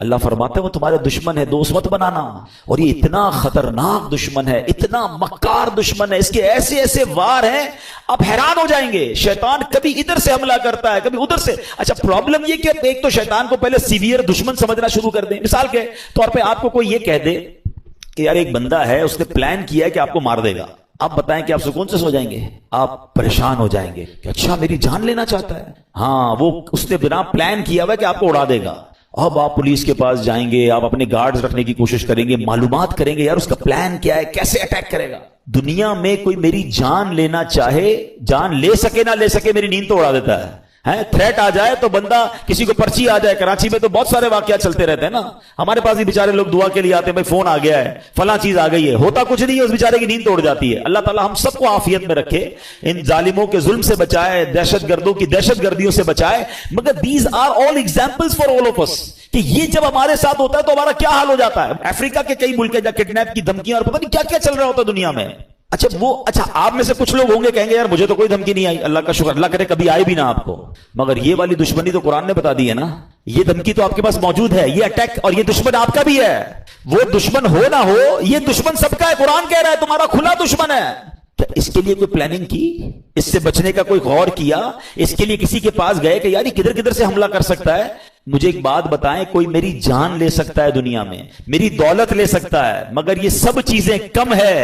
اللہ فرماتا ہے وہ تمہارے دشمن ہے، دوست مت بنانا. اور یہ اتنا خطرناک دشمن ہے، اتنا مکار دشمن ہے، اس کے ایسے ایسے وار ہیں آپ حیران ہو جائیں گے. شیطان کبھی ادھر سے حملہ کرتا ہے، کبھی ادھر سے. اچھا پرابلم یہ کہ ایک تو شیطان کو پہلے سیویئر دشمن سمجھنا شروع کر دیں. مثال کے طور پہ آپ کو کوئی یہ کہہ دے کہ یار ایک بندہ ہے، اس نے پلان کیا ہے کہ آپ کو مار دے گا. آپ بتائیں کہ آپ سکون سے سو جائیں گے؟ آپ پریشان ہو جائیں گے کہ اچھا میری جان لینا چاہتا ہے. ہاں، وہ اس نے بنا پلان کیا ہوا کہ آپ کو اڑا دے گا. اب آپ پولیس کے پاس جائیں گے، آپ اپنے گارڈز رکھنے کی کوشش کریں گے، معلومات کریں گے یار اس کا پلان کیا ہے، کیسے اٹیک کرے گا. دنیا میں کوئی میری جان لینا چاہے، جان لے سکے نہ لے سکے، میری نیند تو اڑا دیتا ہے. تھریٹ آ جائے تو بندہ، کسی کو پرچی آ جائے، کراچی میں تو بہت سارے واقعات چلتے رہتے ہیں نا. ہمارے پاس بھی بیچارے لوگ دعا کے لیے آتے ہیں، بھائی فون آ گیا ہے، فلاں چیز آ گئی ہے، ہوتا کچھ نہیں ہے، اس بیچارے کی نیند توڑ جاتی ہے. اللہ تعالیٰ ہم سب کو عافیت میں رکھے، ان ظالموں کے ظلم سے بچائے، دہشت گردوں کی دہشت گردیوں سے بچائے. مگر these are all examples for all of us, کہ یہ جب ہمارے ساتھ ہوتا ہے تو ہمارا کیا حال ہو جاتا ہے. افریقہ کے کئی ملک جہاں کڈنیپ کی دھمکیاں اور پتہ نہیں کیا کیا چل رہا ہوتا ہے دنیا میں. اچھا آپ میں سے کچھ لوگ ہوں گے کہیں گے یار مجھے تو کوئی دھمکی نہیں آئی، اللہ کا شکر، اللہ کرے کبھی آئے بھی نہ آپ کو. مگر یہ والی دشمنی تو قرآن نے بتا دی ہے نا، یہ دھمکی تو آپ کے پاس موجود ہے، یہ اٹیک، اور یہ دشمن آپ کا بھی ہے. وہ دشمن ہو نہ ہو، یہ دشمن سب کا ہے. قرآن کہہ رہا ہے تمہارا کھلا دشمن ہے. کیا اس کے لیے کوئی پلاننگ کی؟ اس سے بچنے کا کوئی غور کیا؟ اس کے لیے کسی کے پاس گئے کہ یار یہ کدھر کدھر سے حملہ کر سکتا ہے؟ مجھے ایک بات بتائیں، کوئی میری جان لے سکتا ہے دنیا میں، میری دولت لے سکتا ہے، مگر یہ سب چیزیں کم ہے.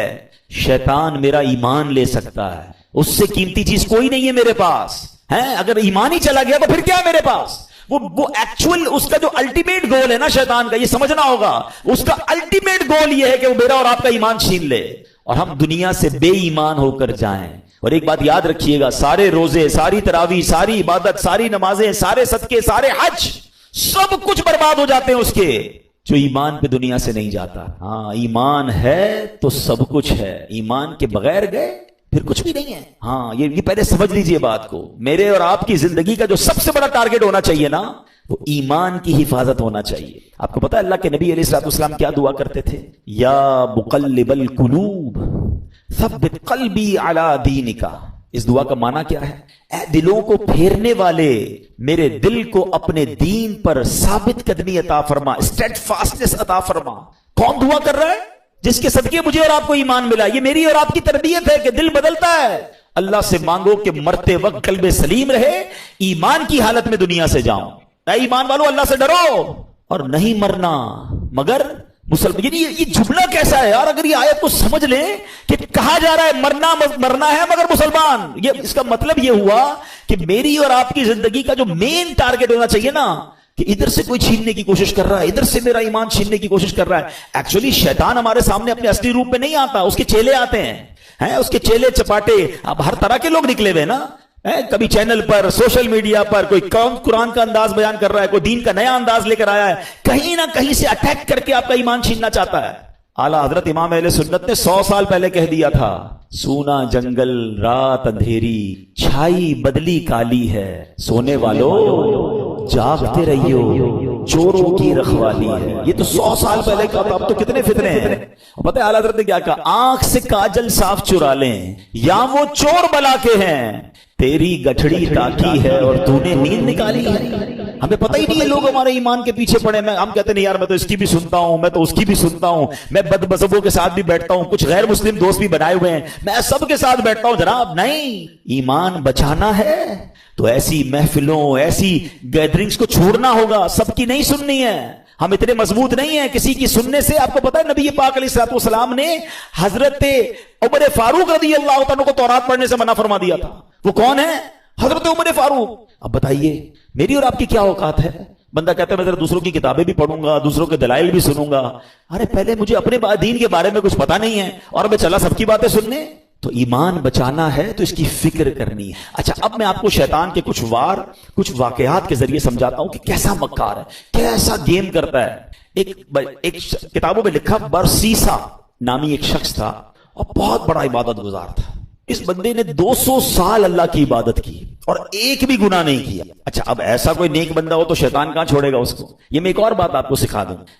شیطان میرا ایمان لے سکتا ہے، اس سے قیمتی چیز کوئی نہیں ہے میرے پاس. اگر ایمان ہی چلا گیا تو پھر کیا ہے میرے پاس؟ وہ ایکچوئل اس کا جو الٹیمیٹ گول ہے نا شیطان کا، یہ سمجھنا ہوگا. اس کا الٹیمیٹ گول یہ ہے کہ وہ میرا اور آپ کا ایمان چھین لے اور ہم دنیا سے بے ایمان ہو کر جائیں. اور ایک بات یاد رکھیے گا، سارے روزے، ساری تراویح، ساری عبادت، ساری نمازیں، سارے صدقے، سارے حج، سب کچھ برباد ہو جاتے ہیں اس کے جو ایمان پہ دنیا سے نہیں جاتا. ہاں ایمان ہے تو سب کچھ ہے، ایمان کے بغیر گئے پھر کچھ بھی نہیں ہے. ہاں یہ پہلے سمجھ لیجئے بات کو. میرے اور آپ کی زندگی کا جو سب سے بڑا ٹارگٹ ہونا چاہیے نا، وہ ایمان کی حفاظت ہونا چاہیے. آپ کو پتا ہے اللہ کے نبی علیہ الصلوۃ والسلام کیا دعا کرتے تھے؟ یا مقلب القلوب ثبت قلبی علی دینک. اس دعا کا معنی کیا ہے؟ اے دلوں کو پھیرنے والے، میرے دل کو اپنے دین پر ثابت قدمی عطا فرما، اسٹیڈ فاسٹنس عطا فرما. کون دعا کر رہا ہے؟ جس کے صدقے مجھے اور آپ کو ایمان ملا. یہ میری اور آپ کی تربیت ہے کہ دل بدلتا ہے. اللہ سے مانگو کہ مرتے وقت قلب سلیم رہے، ایمان کی حالت میں دنیا سے جاؤں. اے ایمان والو اللہ سے ڈرو اور نہیں مرنا مگر مسلمان. یعنی یہ جملہ کیسا ہے یار؟ اگر یہ آیت کو سمجھ لیں کہ کہا جا رہا ہے مرنا ہے مگر مسلمان، یہ اس کا مطلب یہ ہوا کہ میری اور آپ کی زندگی کا جو مین ٹارگٹ ہونا چاہیے نا، کہ ادھر سے کوئی چھیننے کی کوشش کر رہا ہے، ادھر سے میرا ایمان چھیننے کی کوشش کر رہا ہے. ایکچولی شیطان ہمارے سامنے اپنے اصلی روپ میں نہیں آتا، اس کے چیلے آتے ہیں. اس کے چیلے چپاٹے، اب ہر طرح کے لوگ نکلے ہوئے نا. کبھی چینل پر، سوشل میڈیا پر کوئی قرآن کا انداز بیان کر رہا ہے، کوئی دین کا نیا انداز لے کر آیا ہے، کہیں نہ کہیں سے اٹیک کر کے آپ کا ایمان چھیننا چاہتا ہے. اعلیٰ حضرت امام اہل سنت نے 100 سال پہلے کہہ دیا تھا، سونا جنگل رات اندھیری، چھائی بدلی کالی ہے، سونے والوں جاگتے رہیو، چوروں کی رکھوالی ہے. یہ تو 100 سال پہلے کا تھا، اب تو کتنے فتنے ہیں. پتہ ہے اعلیٰ حضرت نے کیا کہا؟ آنکھ سے کاجل صاف چرا لیں یا وہ چور بلا کے ہیں، تیری گٹھڑی تاکی ہے اور تو نے نیند نکالی ہے. ہمیں پتہ ہی نہیں ہے، لوگ ہمارے ایمان کے پیچھے پڑے. ہم کہتے نہیں یار میں تو اس کی بھی سنتا ہوں، میں تو اس کی بھی سنتا ہوں، میں بد مذہبوں کے ساتھ بھی بیٹھتا ہوں، کچھ غیر مسلم دوست بھی بنائے ہوئے ہیں، میں سب کے ساتھ بیٹھتا ہوں. جناب نہیں، ایمان بچانا ہے تو ایسی محفلوں، ایسی گیدرنگز کو چھوڑنا ہوگا، سب کی نہیں سننی ہے. ہم اتنے مضبوط نہیں ہیں کسی کی سننے سے. آپ کو پتا ہے نبی پاک علیہ الصلوۃ والسلام نے حضرت عمر فاروق رضی اللہ عنہ کو تورات پڑھنے سے منع فرما دیا تھا. وہ کون ہے؟ حضرت عمر فاروق. اب بتائیے میری اور آپ کی کیا اوقات ہے؟ بندہ کہتا ہے میں ذرا دوسروں کی کتابیں بھی پڑھوں گا، دوسروں کے دلائل بھی سنوں گا. ارے پہلے مجھے اپنے دین کے بارے میں کچھ پتا نہیں ہے اور میں چلا سب کی باتیں سننے. تو ایمان بچانا ہے تو اس کی فکر کرنی ہے. اچھا اب میں آپ کو شیطان کے کچھ واقعات کے ذریعے سمجھاتا ہوں کہ کیسا مکار ہے، کیسا گیم کرتا ہے. ایک کتابوں میں لکھا، برسیسا نامی ایک شخص تھا اور بہت بڑا عبادت گزار تھا. اس بندے نے 200 سال اللہ کی عبادت کی اور ایک بھی گناہ نہیں کیا. اچھا اب ایسا کوئی نیک بندہ ہو تو شیطان کہاں چھوڑے گا اس کو. یہ میں ایک اور بات آپ کو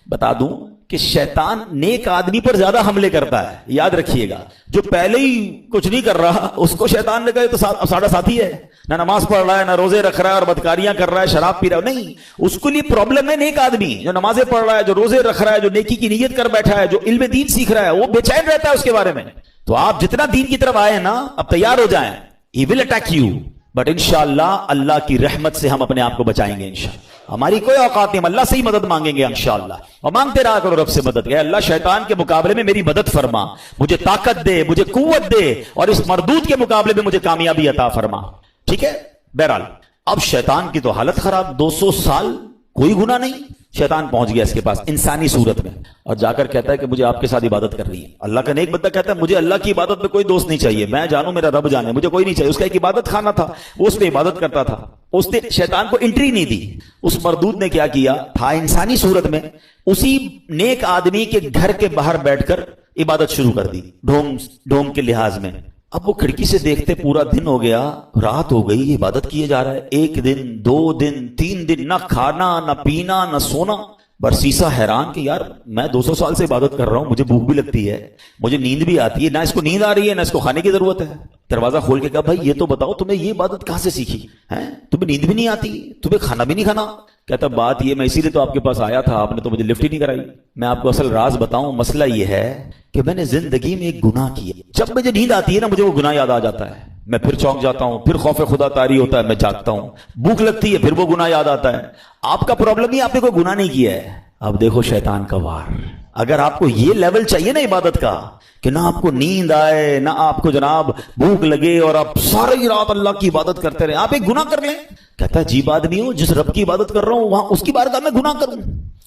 بتا دوں کہ شیطان نیک آدمی پر زیادہ حملے کرتا ہے. یاد رکھیے گا, جو پہلے ہی کچھ نہیں کر رہا اس کو شیطان نے کہا تو ساڑھا ساتھی ہے, نہ نماز پڑھ رہا ہے, نہ روزے رکھ رہا ہے اور بدکاریاں کر رہا ہے, شراب پی رہا ہے. نہیں, اس کے لیے پرابلم ہے نیک آدمی جو نمازیں پڑھ رہا ہے, جو روزے رکھ رہا ہے, جو نیکی کی نیت کر بیٹھا ہے, جو علم دین سیکھ رہا ہے, وہ بے چین رہتا ہے اس کے بارے میں. تو آپ جتنا دین کی طرف آئے نا, اب تیار ہو جائیں. He will attack you, but انشاءاللہ اللہ کی رحمت سے ہم اپنے آپ کو بچائیں گے انشاءاللہ. ہماری کوئی اوقات نہیں, ہم اللہ سے ہی مدد مانگیں گے انشاءاللہ, اور مانگتے رہا کرو رب سے مدد. اے اللہ شیطان کے مقابلے میں میری مدد فرما, مجھے طاقت دے, مجھے قوت دے, اور اس مردود کے مقابلے میں مجھے کامیابی عطا فرما. ٹھیک ہے. بہرحال اب شیطان کی تو حالت خراب, 200 سال کوئی گناہ نہیں. شیطان پہنچ گیا اس کے پاس انسانی صورت میں, اور جا کر کہتا ہے کہ مجھے آپ کے ساتھ عبادت کرنی ہے. اللہ کا نیک بندہ کہتا ہے مجھے اللہ کی عبادت میں کوئی دوست نہیں چاہیے, میں جانوں میرا رب جانے, مجھے کوئی نہیں چاہیے. اس کا ایک عبادت خانہ تھا, وہ اس پہ عبادت کرتا تھا. اس نے شیطان کو انٹری نہیں دی. اس مردود نے کیا کیا تھا, انسانی صورت میں اسی نیک آدمی کے گھر کے باہر بیٹھ کر عبادت شروع کر دی, ڈھونگ کے لحاظ میں. اب وہ کھڑکی سے دیکھتے پورا دن ہو گیا, رات ہو گئی, عبادت کیے جا رہا ہے. 1 دن 2 دن 3 دن, نہ کھانا نہ پینا نہ سونا. برسیسا حیران کہ یار میں 200 سال سے عبادت کر رہا ہوں, مجھے بھوک بھی لگتی ہے, مجھے نیند بھی آتی ہے, نہ اس کو نیند آ رہی ہے نہ اس کو کھانے کی ضرورت ہے. دروازہ کھول کے کہا بھائی یہ تو بتاؤ تمہیں یہ عبادت کہاں سے سیکھی ہے, تمہیں نیند بھی نہیں آتی, تمہیں کھانا بھی نہیں کھانا. کہتا بات یہ, میں اسی لیے تو آپ کے پاس آیا تھا, آپ نے تو مجھے لفٹ ہی نہیں کرائی. میں آپ کو اصل راز بتاؤں, مسئلہ یہ ہے کہ میں نے زندگی میں ایک گناہ کیا. جب مجھے نیند آتی ہے نا, مجھے وہ گناہ یاد آ جاتا ہے, میں پھر چونک جاتا ہوں, پھر خوف خدا طاری ہوتا ہے, میں جاگتا ہوں. بھوک لگتی ہے, پھر وہ گناہ یاد آتا ہے. آپ کا پرابلم ہی آپ نے کوئی گناہ نہیں کیا ہے. اب دیکھو شیطان کا وار. اگر آپ کو یہ لیول چاہیے نا عبادت کا کہ نہ آپ کو نیند آئے نہ آپ کو جناب بھوک لگے اور آپ ساری رات اللہ کی عبادت کرتے رہے, آپ ایک گناہ کر لیں. کہتا ہے عجیب آدمی ہو, جس رب کی عبادت کر رہا ہوں وہاں اس کی بارگاہ میں گناہ کروں,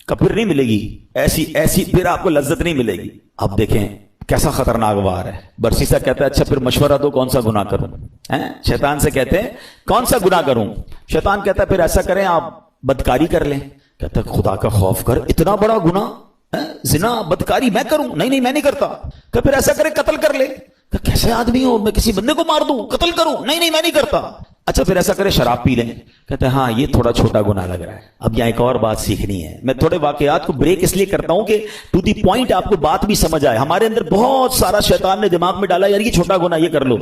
پھر نہیں ملے گی ایسی پھر آپ کو لذت نہیں ملے گی. اب دیکھیں کیسا خطرناک وار ہے. برسیسا کہتا ہے اچھا پھر مشورہ دو کون سا گناہ کروں. شیطان سے کہتے ہیں کون سا گناہ کروں. شیطان کہتا ہے پھر ایسا کریں آپ بدکاری کر لیں. کہتا ہے خدا کا خوف کر, اتنا بڑا گناہ, زنا بدکاری میں کروں؟ نہیں میں نہیں کرتا. کہ پھر ایسا کرے قتل کر لے. کہ کیسے آدمی ہو, میں کسی بندے کو مار دوں قتل کروں؟ نہیں میں نہیں کرتا. اچھا پھر ایسا کرے شراب پی لیں. کہتے ہیں ہاں یہ تھوڑا چھوٹا گناہ لگ رہا ہے. اب یہاں ایک اور بات سیکھنی ہے. میں تھوڑے واقعات کو بریک اس لیے کرتا ہوں کہ ٹو دی پوائنٹ آپ کو بات بھی سمجھ آئے. ہمارے اندر بہت سارا شیطان نے دماغ میں ڈالا یار یہ چھوٹا گناہ یہ کر لو,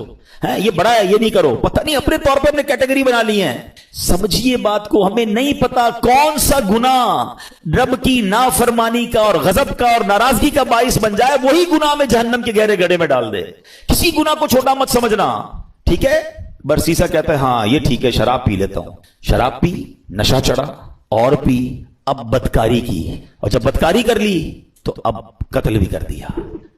یہ بڑا ہے یہ نہیں کرو. پتہ نہیں اپنے طور پہ ہم نے کیٹیگری بنا لی ہے. سمجھیے بات کو, ہمیں نہیں پتا کون سا گناہ رب کی نافرمانی کا اور غضب کا اور ناراضگی کا باعث بن جائے, وہی گناہ میں جہنم کے گہرے گڑھے میں ڈال دے. کسی گناہ کو چھوٹا مت سمجھنا. ٹھیک ہے. برسیسا کہتا ہے ہاں یہ ٹھیک ہے, شراب پی لیتا ہوں. شراب پی, نشہ چڑھا, اور پی, اب بدکاری کی, اور جب بدکاری کر لی تو اب قتل بھی کر دیا.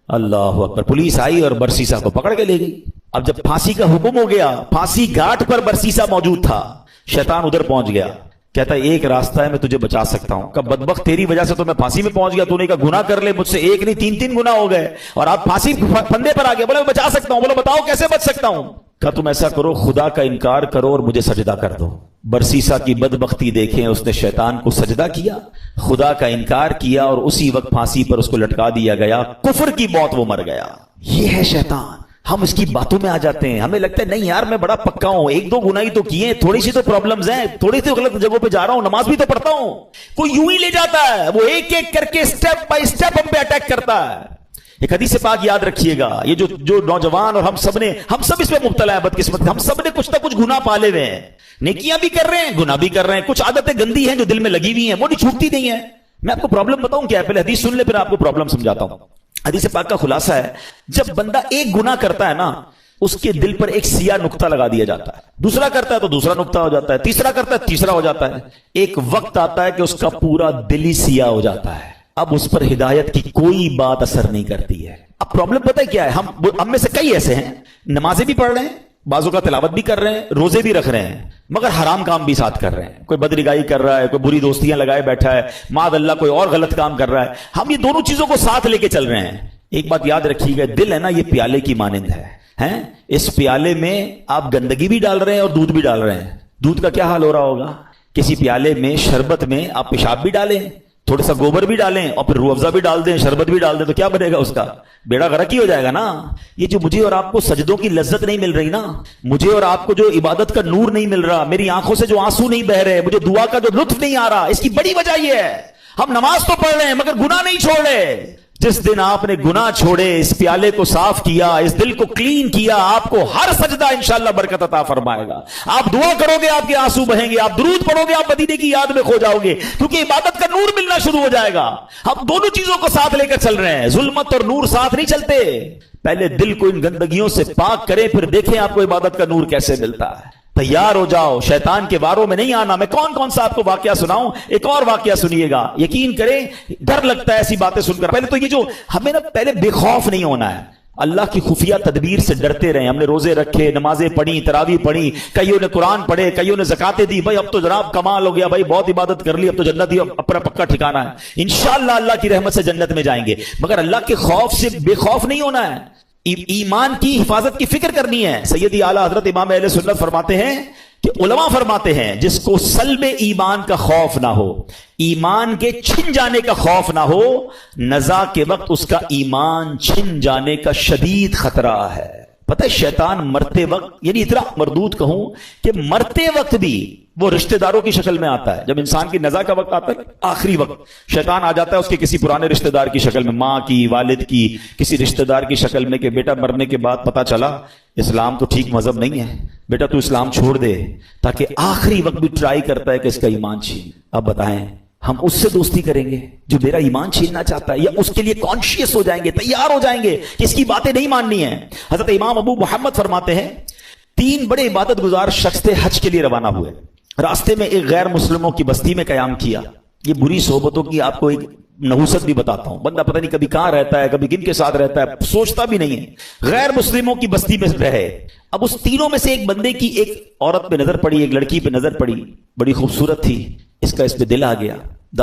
اللہ اکبر. پولیس آئی اور برسیسا کو پکڑ کے لے گئی. اب جب پھانسی کا حکم ہو گیا, پھانسی گھاٹ پر برسیسا موجود تھا. شیطان ادھر پہنچ گیا. کہتا ہے ایک راستہ ہے, میں تجھے بچا سکتا ہوں. کہ بدبخت تیری وجہ سے تو میں پھانسی میں پہنچ گیا, تو نے کہا گناہ کر لے, مجھ سے ایک نہیں 3 گناہ ہو گئے اور آپ پھانسی پھندے پر آ گئے. بولے میں بچا سکتا ہوں. بولو بتاؤ کیسے بچ سکتا ہوں. کہا تم ایسا کرو, خدا کا انکار کرو اور مجھے سجدہ کر دو. برسیسا کی بدبختی دیکھیں, اس نے شیطان کو سجدہ کیا, خدا کا انکار کیا, اور اسی وقت پھانسی پر اس کو لٹکا دیا گیا. کفر کی موت وہ مر گیا. یہ ہے شیطان. ہم اس کی باتوں میں آ جاتے ہیں, ہمیں لگتا ہے نہیں یار میں بڑا پکا ہوں, 1-2 گناہ ہی تو کیے, تھوڑی سی تو پرابلمز ہیں, تھوڑی سی غلط جگہوں پہ جا رہا ہوں, نماز بھی تو پڑھتا ہوں. کوئی یوں ہی لے جاتا ہے, وہ ایک کر کے سٹیپ بائی سٹیپ ہم پہ اٹیک کرتا ہے. ایک حدیث پاک یاد رکھیے گا, یہ جو نوجوان اور ہم سب اس میں مبتلا ہے. بدقسمت ہم سب نے کچھ نہ کچھ گناہ پالے ہوئے ہیں. نیکیاں بھی کر رہے ہیں, گناہ بھی کر رہے ہیں. کچھ عادتیں گندی ہیں جو دل میں لگی ہوئی ہیں, وہ نہیں چھوٹتی نہیں ہیں. میں آپ کو پرابلم بتاؤں کیا ہے, پہلے حدیث سن لے پھر آپ کو پرابلم سمجھاتا ہوں. حدیث پاک کا خلاصہ ہے, جب بندہ ایک گناہ کرتا ہے نا, اس کے دل پر ایک سیاہ نقطہ لگا دیا جاتا ہے. دوسرا کرتا ہے تو دوسرا نقطہ ہو جاتا ہے, تیسرا کرتا ہے تیسرا ہو جاتا ہے. ایک وقت آتا ہے کہ اس کا پورا دل ہی سیاہ ہو جاتا ہے. اب اس پر ہدایت کی کوئی بات اثر نہیں کرتی ہے. اب پرابلم پتہ ہے کیا ہے, ہم میں سے کئی ایسے ہیں نمازیں بھی پڑھ رہے ہیں, بازو کا تلاوت بھی کر رہے ہیں, روزے بھی رکھ رہے ہیں, مگر حرام کام بھی ساتھ کر رہے ہیں. کوئی بدنگاہی کر رہا ہے, کوئی بری دوستیاں لگائے بیٹھا ہے, معاذ اللہ کوئی اور غلط کام کر رہا ہے. ہم یہ دونوں چیزوں کو ساتھ لے کے چل رہے ہیں. ایک بات یاد رکھیے گا, دل ہے نا یہ پیالے کی مانند ہے. اس پیالے میں آپ گندگی بھی ڈال رہے ہیں اور دودھ بھی ڈال رہے ہیں. دودھ کا کیا حال ہو رہا ہوگا. کسی پیالے میں شربت میں آپ پیشاب بھی ڈالیں, تھوڑا سا گوبر بھی ڈالیں, اور پھر روح افزا بھی ڈال دیں, شربت بھی ڈال دیں, تو کیا بنے گا اس کا, بیڑا غرق ہی ہو جائے گا نا. یہ جو مجھے اور آپ کو سجدوں کی لذت نہیں مل رہی نا, مجھے اور آپ کو جو عبادت کا نور نہیں مل رہا, میری آنکھوں سے جو آنسو نہیں بہ رہے, مجھے دعا کا جو لطف نہیں آ رہا, اس کی بڑی وجہ یہ ہے ہم نماز تو پڑھ رہے ہیں مگر گناہ نہیں چھوڑ رہے. جس دن آپ نے گناہ چھوڑے, اس پیالے کو صاف کیا, اس دل کو کلین کیا, آپ کو ہر سجدہ انشاءاللہ برکت عطا فرمائے گا. آپ دعا کرو گے آپ کے آنسو بہیں گے, آپ درود پڑھو گے آپ مدینے کی یاد میں کھو جاؤ گے, کیونکہ عبادت کا نور ملنا شروع ہو جائے گا. ہم دونوں چیزوں کو ساتھ لے کر چل رہے ہیں, ظلمت اور نور ساتھ نہیں چلتے. پہلے دل کو ان گندگیوں سے پاک کریں, پھر دیکھیں آپ کو عبادت کا نور کیسے ملتا ہے. تیار ہو جاؤ, شیطان کے واروں میں نہیں آنا. میں کون کون سا آپ کو واقعہ سناؤں, ایک اور واقعہ سنیے گا, یقین کریں ڈر لگتا ہے ایسی باتیں سن کر. پہلے تو یہ جو ہمیں نا پہلے بے خوف نہیں ہونا ہے, اللہ کی خفیہ تدبیر سے ڈرتے رہیں. ہم نے روزے رکھے, نمازیں پڑھی, تراویح پڑھی, کئیوں نے قرآن پڑھے, کئیوں نے زکاتیں دی. بھائی اب تو جناب کمال ہو گیا, بھائی بہت عبادت کر لی, اب تو جنت ہی اپنا پکا ٹھکانہ ہے, انشاءاللہ اللہ کی رحمت سے جنت میں جائیں گے. مگر اللہ کے خوف سے بے خوف نہیں ہونا ہے, ایمان کی حفاظت کی فکر کرنی ہے. سیدی اعلیٰ حضرت امام اہل سنت فرماتے ہیں کہ علماء فرماتے ہیں جس کو سلب ایمان کا خوف نہ ہو, ایمان کے چھن جانے کا خوف نہ ہو, نزا کے وقت اس کا ایمان چھن جانے کا شدید خطرہ ہے. پتہ ہے شیطان مرتے وقت, یعنی اتنا مردود کہوں کہ مرتے وقت بھی وہ رشتہ داروں کی شکل میں آتا ہے. جب انسان کی نزا کا وقت آتا ہے, آخری وقت, شیطان آ جاتا ہے اس کے کسی پرانے رشتہ دار کی شکل میں, ماں کی, والد کی, کسی رشتہ دار کی شکل میں, کہ بیٹا مرنے کے بعد پتا چلا اسلام تو ٹھیک مذہب نہیں ہے, بیٹا تو اسلام چھوڑ دے, تاکہ آخری وقت بھی ٹرائی کرتا ہے کہ اس کا ایمان چھین. اب بتائیں ہم اس سے دوستی کریں گے جو میرا ایمان چھیننا چاہتا ہے, یا اس کے لیے کانشیس ہو جائیں گے, تیار ہو جائیں گے کہ اس کی باتیں نہیں ماننی ہیں. حضرت امام ابو محمد فرماتے ہیں 3 بڑے عبادت گزار شخص تھے, حج کے لیے روانہ ہوئے. راستے میں ایک غیر مسلموں کی بستی میں قیام کیا. یہ بری صحبتوں کی آپ کو ایک نحوست بھی بتاتا ہوں. بندہ پتہ نہیں کبھی کہاں رہتا ہے, کبھی کن کے ساتھ رہتا ہے, سوچتا بھی نہیں ہے. غیر مسلموں کی بستی میں رہے. اب اس تینوں میں سے ایک بندے کی ایک عورت پہ نظر پڑی, ایک لڑکی پہ نظر پڑی, بڑی خوبصورت تھی. اس کا اس پہ دل آ گیا.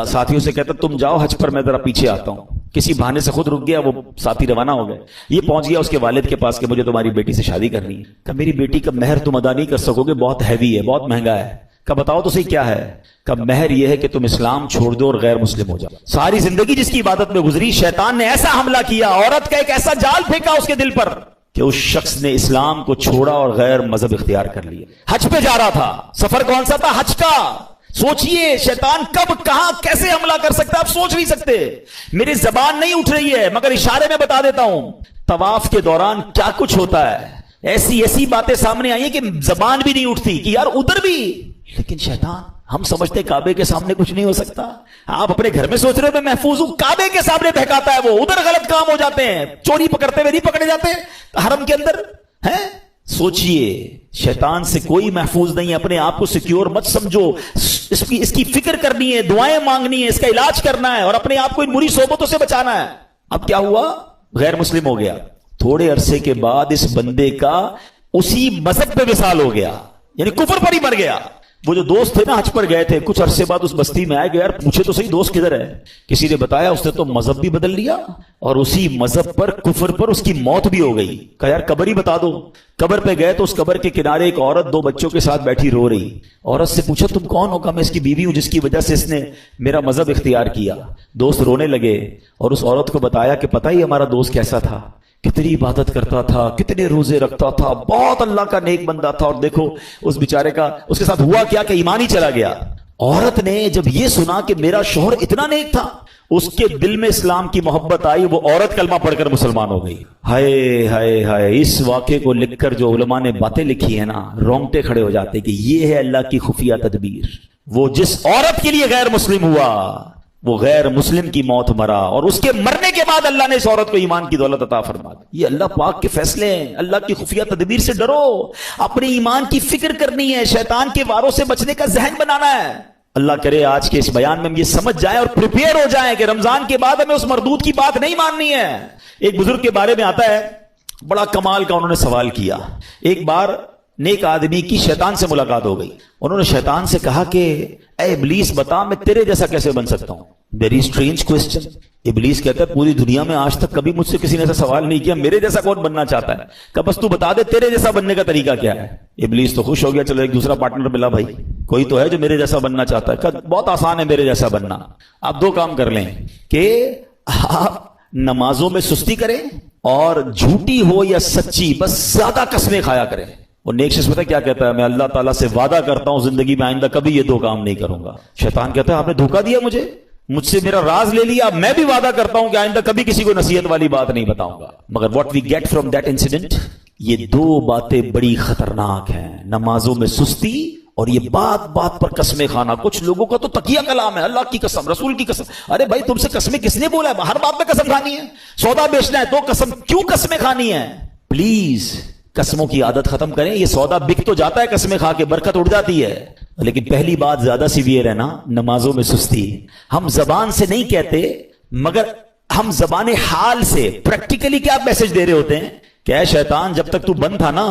ساتھیوں سے کہتا تم جاؤ حج پر, میں ذرا پیچھے آتا ہوں. کسی بہانے سے خود رک گیا, وہ ساتھی روانہ ہو گئے. یہ پہنچ گیا اس کے والد کے پاس کہ مجھے تمہاری بیٹی سے شادی کرنی ہے. کہ میری بیٹی کا مہر تم ادا نہیں کر سکو گے, بہت ہیوی ہے, بہت مہنگا ہے. کہ بتاؤ تو صحیح کیا ہے. کہ مہر یہ ہے کہ تم اسلام چھوڑ دو اور غیر مسلم ہو جاؤ. ساری زندگی جس کی عبادت میں گزری, شیطان نے ایسا حملہ کیا, عورت کا ایک ایسا جال پھینکا اس کے دل پر کہ اس شخص نے اسلام کو چھوڑا اور غیر مذہب اختیار کر لیا. حج پہ جا رہا تھا, سفر کون سا تھا, حج کا. سوچئے شیطان کب کہاں کیسے حملہ کر سکتا ہے, آپ سوچ نہیں سکتے. میری زبان نہیں اٹھ رہی ہے مگر اشارے میں بتا دیتا ہوں. طواف کے دوران کیا کچھ ہوتا ہے, ایسی باتیں سامنے آئی ہیں کہ زبان بھی نہیں اٹھتی کہ یار ادھر بھی. لیکن شیطان, ہم سمجھتے کعبے کے سامنے کچھ نہیں ہو سکتا. آپ اپنے گھر میں سوچ رہے ہو میں محفوظ ہوں, کعبے کے سامنے بہکاتا ہے وہ, ادھر غلط کام ہو جاتے ہیں. چوری پکڑتے ہوئے نہیں پکڑے جاتے حرم کے اندر ہیں. سوچئے شیطان سے کوئی محفوظ نہیں ہے. اپنے آپ کو سیکیور مت سمجھو, اس کی فکر کرنی ہے, دعائیں مانگنی ہے, اس کا علاج کرنا ہے اور اپنے آپ کو ان بری صحبتوں سے بچانا ہے. اب کیا ہوا, غیر مسلم ہو گیا. تھوڑے عرصے کے بعد اس بندے کا اسی مذہب پہ وصال ہو گیا, یعنی کفر پر ہی مر گیا. وہ جو دوست تھے نا حج پر گئے تھے, کچھ عرصے بعد اس بستی میں آئے گئے, یار پوچھے تو صحیح دوست کدھر ہے. کسی نے بتایا اس نے تو مذہب بھی بدل لیا اور اسی مذہب پر, کفر پر اس کی موت بھی ہو گئی. کہا یار قبر ہی بتا دو. قبر پہ گئے تو اس قبر کے کنارے ایک عورت 2 بچوں کے ساتھ بیٹھی رو رہی. عورت سے پوچھا تم کون ہو؟ کہا میں اس کی بیوی ہوں جس کی وجہ سے اس نے میرا مذہب اختیار کیا. دوست رونے لگے اور اس عورت کو بتایا کہ پتہ ہی ہمارا دوست کیسا تھا, کتنی عبادت کرتا تھا, کتنے روزے رکھتا تھا, بہت اللہ کا نیک بندہ تھا, اور دیکھو اس بیچارے کا اس کے ساتھ ہوا کیا کہ ایمان ہی چلا گیا. عورت نے جب یہ سنا کہ میرا شوہر اتنا نیک تھا, اس کے دل میں اسلام کی محبت آئی. وہ عورت کلمہ پڑھ کر مسلمان ہو گئی. ہائے ہائے ہائے, اس واقعے کو لکھ کر جو علماء نے باتیں لکھی ہیں نا, رونگٹے کھڑے ہو جاتے کہ یہ ہے اللہ کی خفیہ تدبیر. وہ جس عورت کے لیے غیر مسلم ہوا, وہ غیر مسلم کی موت مرا, اور اس کے مرنے کے بعد اللہ نے اس عورت کو ایمان کی دولت عطا فرما دی. یہ اللہ پاک کے فیصلے ہیں. اللہ کی خفیہ تدبیر سے ڈرو, اپنے ایمان کی فکر کرنی ہے, شیطان کے واروں سے بچنے کا ذہن بنانا ہے. اللہ کرے آج کے اس بیان میں ہم یہ سمجھ جائیں اور پریپیئر ہو جائیں کہ رمضان کے بعد ہمیں اس مردود کی بات نہیں ماننی ہے. ایک بزرگ کے بارے میں آتا ہے, بڑا کمال کا انہوں نے سوال کیا. ایک بار نیک آدمی کی شیطان سے ملاقات ہو گئی. انہوں نے شیطان سے کہا کہ اے ابلیس بتا میں تیرے جیسا کیسے بن سکتا ہوں. Very strange question. ابلیس کہتا ہے پوری دنیا میں آج تک کبھی مجھ سے کسی نے ایسا سوال نہیں کیا, میرے جیسا کون بننا چاہتا ہے. کہ بس تو بتا دے تیرے جیسا بننے کا طریقہ کیا ہے. ابلیس تو خوش ہو گیا, چلو ایک دوسرا پارٹنر ملا, بھائی کوئی تو ہے جو میرے جیسا بننا چاہتا ہے. کہ بہت آسان ہے میرے جیسا بننا. آپ 2 کام کر لیں کہ آپ نمازوں میں سستی کریں اور جھوٹی ہو یا سچی بس زیادہ قسمیں کھایا کریں. اور نیک شخص پتہ کیا کہتا ہے, میں اللہ تعالیٰ سے وعدہ کرتا ہوں زندگی میں آئندہ کبھی یہ 2 کام نہیں کروں گا. شیطان کہتا ہے آپ نے دھوکہ دیا مجھے, مجھ سے میرا راز لے لیا. میں بھی وعدہ کرتا ہوں کہ آئندہ کبھی کسی کو نصیحت والی بات نہیں بتاؤں گا. مگر what we get from that incident, یہ دو باتیں بڑی خطرناک ہیں. نمازوں میں سستی اور یہ بات بات پر قسمیں کھانا. کچھ لوگوں کا تو تقیہ کلام ہے, اللہ کی قسم, رسول کی قسم. ارے بھائی تم سے قسمیں کس نے بولا ہے؟ ہر بات میں قسم کھانی ہے. سودا بیچنا ہے تو قسم, کیوں قسمیں کھانی ہے؟ پلیز قسموں کی عادت ختم کریں. یہ سودا بک تو جاتا ہے قسمیں کھا کے, برکت اڑ جاتی ہے. لیکن پہلی بات زیادہ سیویئر ہے نا, نمازوں میں سستی. ہم زبان سے نہیں کہتے مگر ہم زبان حال سے پریکٹیکلی کیا میسج دے رہے ہوتے ہیں کہ اے شیطان جب تک تو بند تھا نا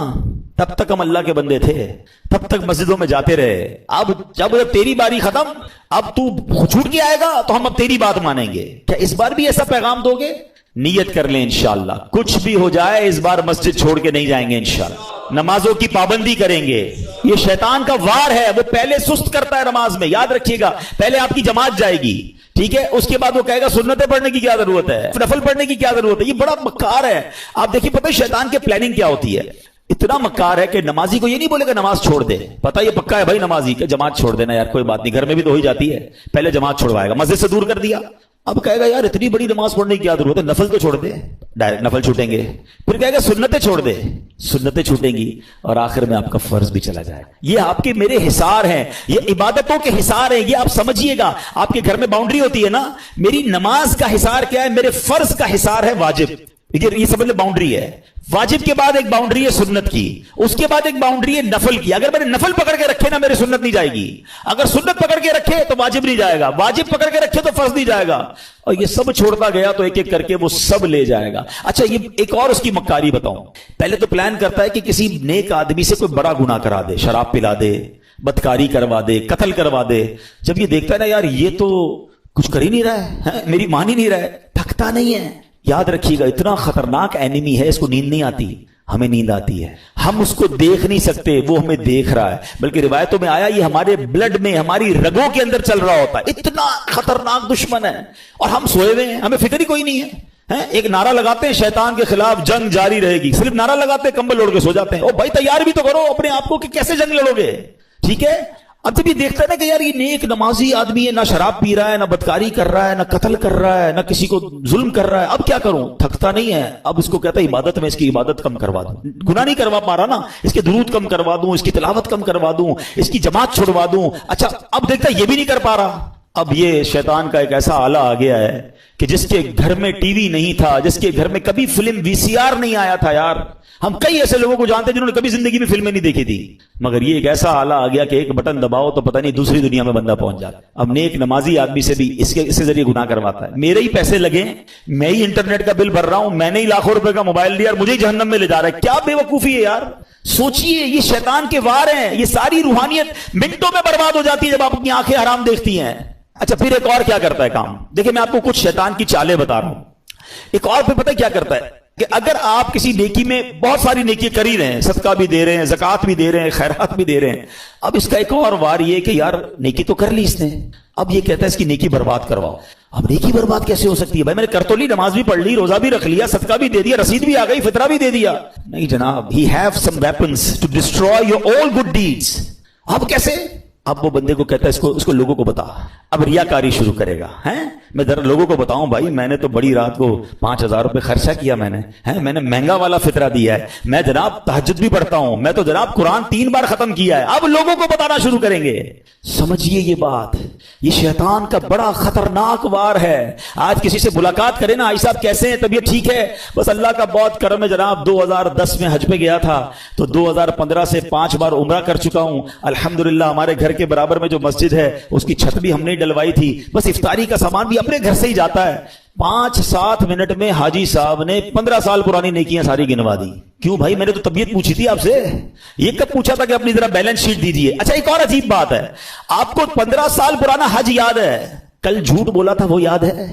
تب تک ہم اللہ کے بندے تھے, تب تک مسجدوں میں جاتے رہے. اب جب تیری باری ختم, اب تو چھوٹ کے آئے گا تو ہم اب تیری بات مانیں گے. کیا اس بار بھی ایسا پیغام دو گے؟ نیت کر لیں انشاءاللہ, کچھ بھی ہو جائے اس بار مسجد چھوڑ کے نہیں جائیں گے انشاءاللہ. نمازوں کی پابندی کریں گے. یہ شیطان کا وار ہے, وہ پہلے سست کرتا ہے نماز میں. یاد رکھیے گا, پہلے آپ کی جماعت جائے گی, ٹھیک ہے, اس کے بعد وہ کہے گا سنتیں پڑھنے کی کیا ضرورت ہے, نفل پڑھنے کی کیا ضرورت ہے. یہ بڑا مکار ہے. آپ دیکھیے پتہ ہے شیطان کے پلاننگ کیا ہوتی ہے. اتنا مکار ہے کہ نمازی کو یہ نہیں بولے گا نماز چھوڑ دے. پتہ یہ پکا ہے بھائی نمازی کہ جماعت چھوڑ دینا یار, کوئی بات نہیں, گھر میں بھی تو ہو ہی جاتی ہے. پہلے جماعت چھوڑوائے گا, مسجد سے دور کر دیا. اب کہے گا یار اتنی بڑی نماز پڑھنے کی کیا ضرورت ہے, نفل تو چھوڑ دے. ڈائریکٹ نفل چھوٹیں گے. پھر کہے گا سنتیں چھوڑ دے, سنتیں چھوٹیں گی, اور آخر میں آپ کا فرض بھی چلا جائے. یہ آپ کے میرے حصار ہیں, یہ عبادتوں کے حصار ہیں. یہ آپ سمجھیے گا. آپ کے گھر میں باؤنڈری ہوتی ہے نا, میری نماز کا حصار کیا ہے, میرے فرض کا حصار ہے واجب. یہ سمجھ لیں باؤنڈری ہے. واجب کے بعد ایک باؤنڈری ہے سنت کی, اس کے بعد ایک باؤنڈری ہے نفل کی. اگر میں نے نفل پکڑ کے رکھے نا میرے سنت نہیں جائے گی, اگر سنت پکڑ کے رکھے تو واجب نہیں جائے گا, واجب پکڑ کے رکھے تو فرض نہیں جائے گا, اور یہ سب چھوڑتا گیا تو ایک ایک کر کے وہ سب لے جائے گا. اچھا یہ ایک اور اس کی مکاری بتاؤں. پہلے تو پلان کرتا ہے کہ کسی نیک آدمی سے کوئی بڑا گناہ کرا دے, شراب پلا دے, بدکاری کروا دے, قتل کروا دے. جب یہ دیکھتا ہے نا یار یہ تو کچھ کر ہی نہیں رہا ہے, میری مان ہی نہیں رہا ہے, تھکتا نہیں ہے. یاد رکھیے گا اتنا خطرناک اینیمی ہے, اس کو نیند نہیں آتی, ہمیں نیند آتی ہے. ہم اس کو دیکھ نہیں سکتے, وہ ہمیں دیکھ رہا ہے. بلکہ روایتوں میں آیا یہ ہمارے بلڈ میں, ہماری رگوں کے اندر چل رہا ہوتا ہے. اتنا خطرناک دشمن ہے, اور ہم سوئے ہوئے ہیں, ہمیں فکر ہی کوئی نہیں ہے. ایک نعرہ لگاتے ہیں شیطان کے خلاف جنگ جاری رہے گی, صرف نعرہ لگاتے ہیں, کمبل اوڑھ کے سو جاتے ہیں. او بھائی تیار بھی تو کرو اپنے آپ کو کہ کیسے جنگ لڑو گے, ٹھیک ہے. اب جب یہ دیکھتا ہے نا کہ یار یہ نیک نمازی آدمی ہے, نہ شراب پی رہا ہے, نہ بدکاری کر رہا ہے, نہ قتل کر رہا ہے, نہ کسی کو ظلم کر رہا ہے, اب کیا کروں, تھکتا نہیں ہے. اب اس کو کہتا ہے عبادت میں اس کی عبادت کم کروا دوں, گناہ نہیں کروا پا رہا نا, اس کے درود کم کروا دوں, اس کی تلاوت کم کروا دوں, اس کی جماعت چھوڑوا دوں. اچھا اب دیکھتا ہے یہ بھی نہیں کر پا رہا. اب یہ شیطان کا ایک ایسا آلہ آ گیا ہے کہ جس کے گھر میں ٹی وی نہیں تھا, جس کے گھر میں کبھی فلم VCR نہیں آیا تھا. یار ہم کئی ایسے لوگوں کو جانتے ہیں جنہوں نے کبھی زندگی میں فلمیں نہیں دیکھی تھی, مگر یہ ایک ایسا آلہ آ گیا کہ ایک بٹن دباؤ تو پتہ نہیں دوسری دنیا میں بندہ پہنچ جاتا ہے. اب نیک نمازی آدمی سے بھی اس کے ذریعے گناہ کرواتا ہے. میرے ہی پیسے لگے, میں ہی انٹرنیٹ کا بل بھر رہا ہوں, میں نے ہی لاکھوں روپے کا موبائل لیا اور مجھے ہی جہنم میں لے جا رہا ہے. کیا بے وقوفی ہے یار. سوچئے یہ شیطان کے وار ہیں, یہ ساری روحانیت منٹوں میں برباد ہو جاتی ہے جب آپ اپنی آنکھیں حرام دیکھتی ہیں. اچھا پھر ایک اور کیا کرتا ہے کام, دیکھیں میں آپ کو کچھ شیطان کی چالیں بتا رہا ہوں. ایک اور پھر پتہ کیا کرتا ہے کہ اگر آپ کسی نیکی میں بہت ساری نیکی کر ہی رہے ہیں, صدقہ بھی دے رہے ہیں, زکوٰۃ بھی دے رہے ہیں, خیرات بھی دے رہے ہیں, اب اس کا ایک اور وار یہ کہ یار نیکی تو کر لی اس نے, اب یہ کہتا ہے اس کی نیکی برباد کرواؤ. اب نیکی برباد کیسے ہو سکتی ہے بھائی, میں نے کر تو لی, نماز بھی پڑھ لی, روزہ بھی رکھ لیا, صدقہ بھی دے دیا, رسید بھی آ گئی, فطرہ بھی دے دیا. نہیں جناب, he have some weapons to destroy your all good deeds. اب کیسے, اب وہ بندے کو کہتا ہے اس کو لوگوں کو بتا. اب ریاکاری شروع کرے گا, میں ذرا لوگوں کو بتاؤں بھائی میں نے تو بڑی رات کو 5,000 روپے خرچہ کیا, میں نے مہنگا والا فطرہ دیا ہے, میں جناب تہجد بھی پڑھتا ہوں, میں تو جناب قرآن 3 بار ختم کیا ہے. اب لوگوں کو بتانا شروع کریں گے. سمجھیے یہ بات, یہ شیطان کا بڑا خطرناک وار ہے. آج کسی سے ملاقات کرے نا, آئی صاحب کیسے ہیں, طبیعت ٹھیک ہے, بس اللہ کا بہت کرم ہے جناب, 2010 میں حج پہ گیا تھا تو 2015 سے 5 بار عمرہ کر چکا ہوں الحمدللہ. ہمارے گھر کے برابر میں جو مسجد ہے اس کی چھت بھی ہم نے ڈلوائی تھی, بس افطاری کا سامان بھی اپنے گھر سے ہی جاتا ہے. 5-7 منٹ میں حاجی صاحب نے 15 سال پرانی نیکیاں ساری گنوا دی. کیوں بھائی, میں نے تو طبیعت پوچھی تھی آپ سے, یہ کب پوچھا تھا کہ اپنی ذرا بیلنس شیٹ دیجیے. اچھا ایک اور عجیب بات ہے, آپ کو 15 سال پرانا حج یاد ہے, کل جھوٹ بولا تھا وہ یاد ہے,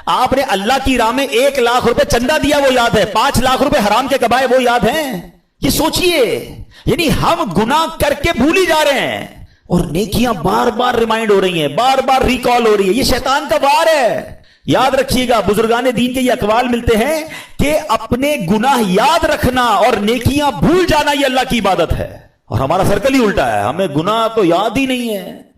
آپ نے اللہ کی راہ میں 1 لاکھ روپے چندہ دیا وہ یاد ہے, 5 لاکھ روپے حرام کے کمائے وہ یاد ہیں. یہ سوچئے, یعنی ہم گناہ کر کے بھول ہی جا رہے ہیں اور نیکیاں بار بار ریمائنڈ ہو رہی ہیں, بار بار ریکال ہو رہی ہے. یہ شیطان کا وار ہے. یاد رکھیے گا, بزرگان دین کے یہ اقوال ملتے ہیں کہ اپنے گناہ یاد رکھنا اور نیکیاں بھول جانا یہ اللہ کی عبادت ہے. اور ہمارا سرکل ہی الٹا ہے, ہمیں گناہ تو یاد ہی نہیں ہے.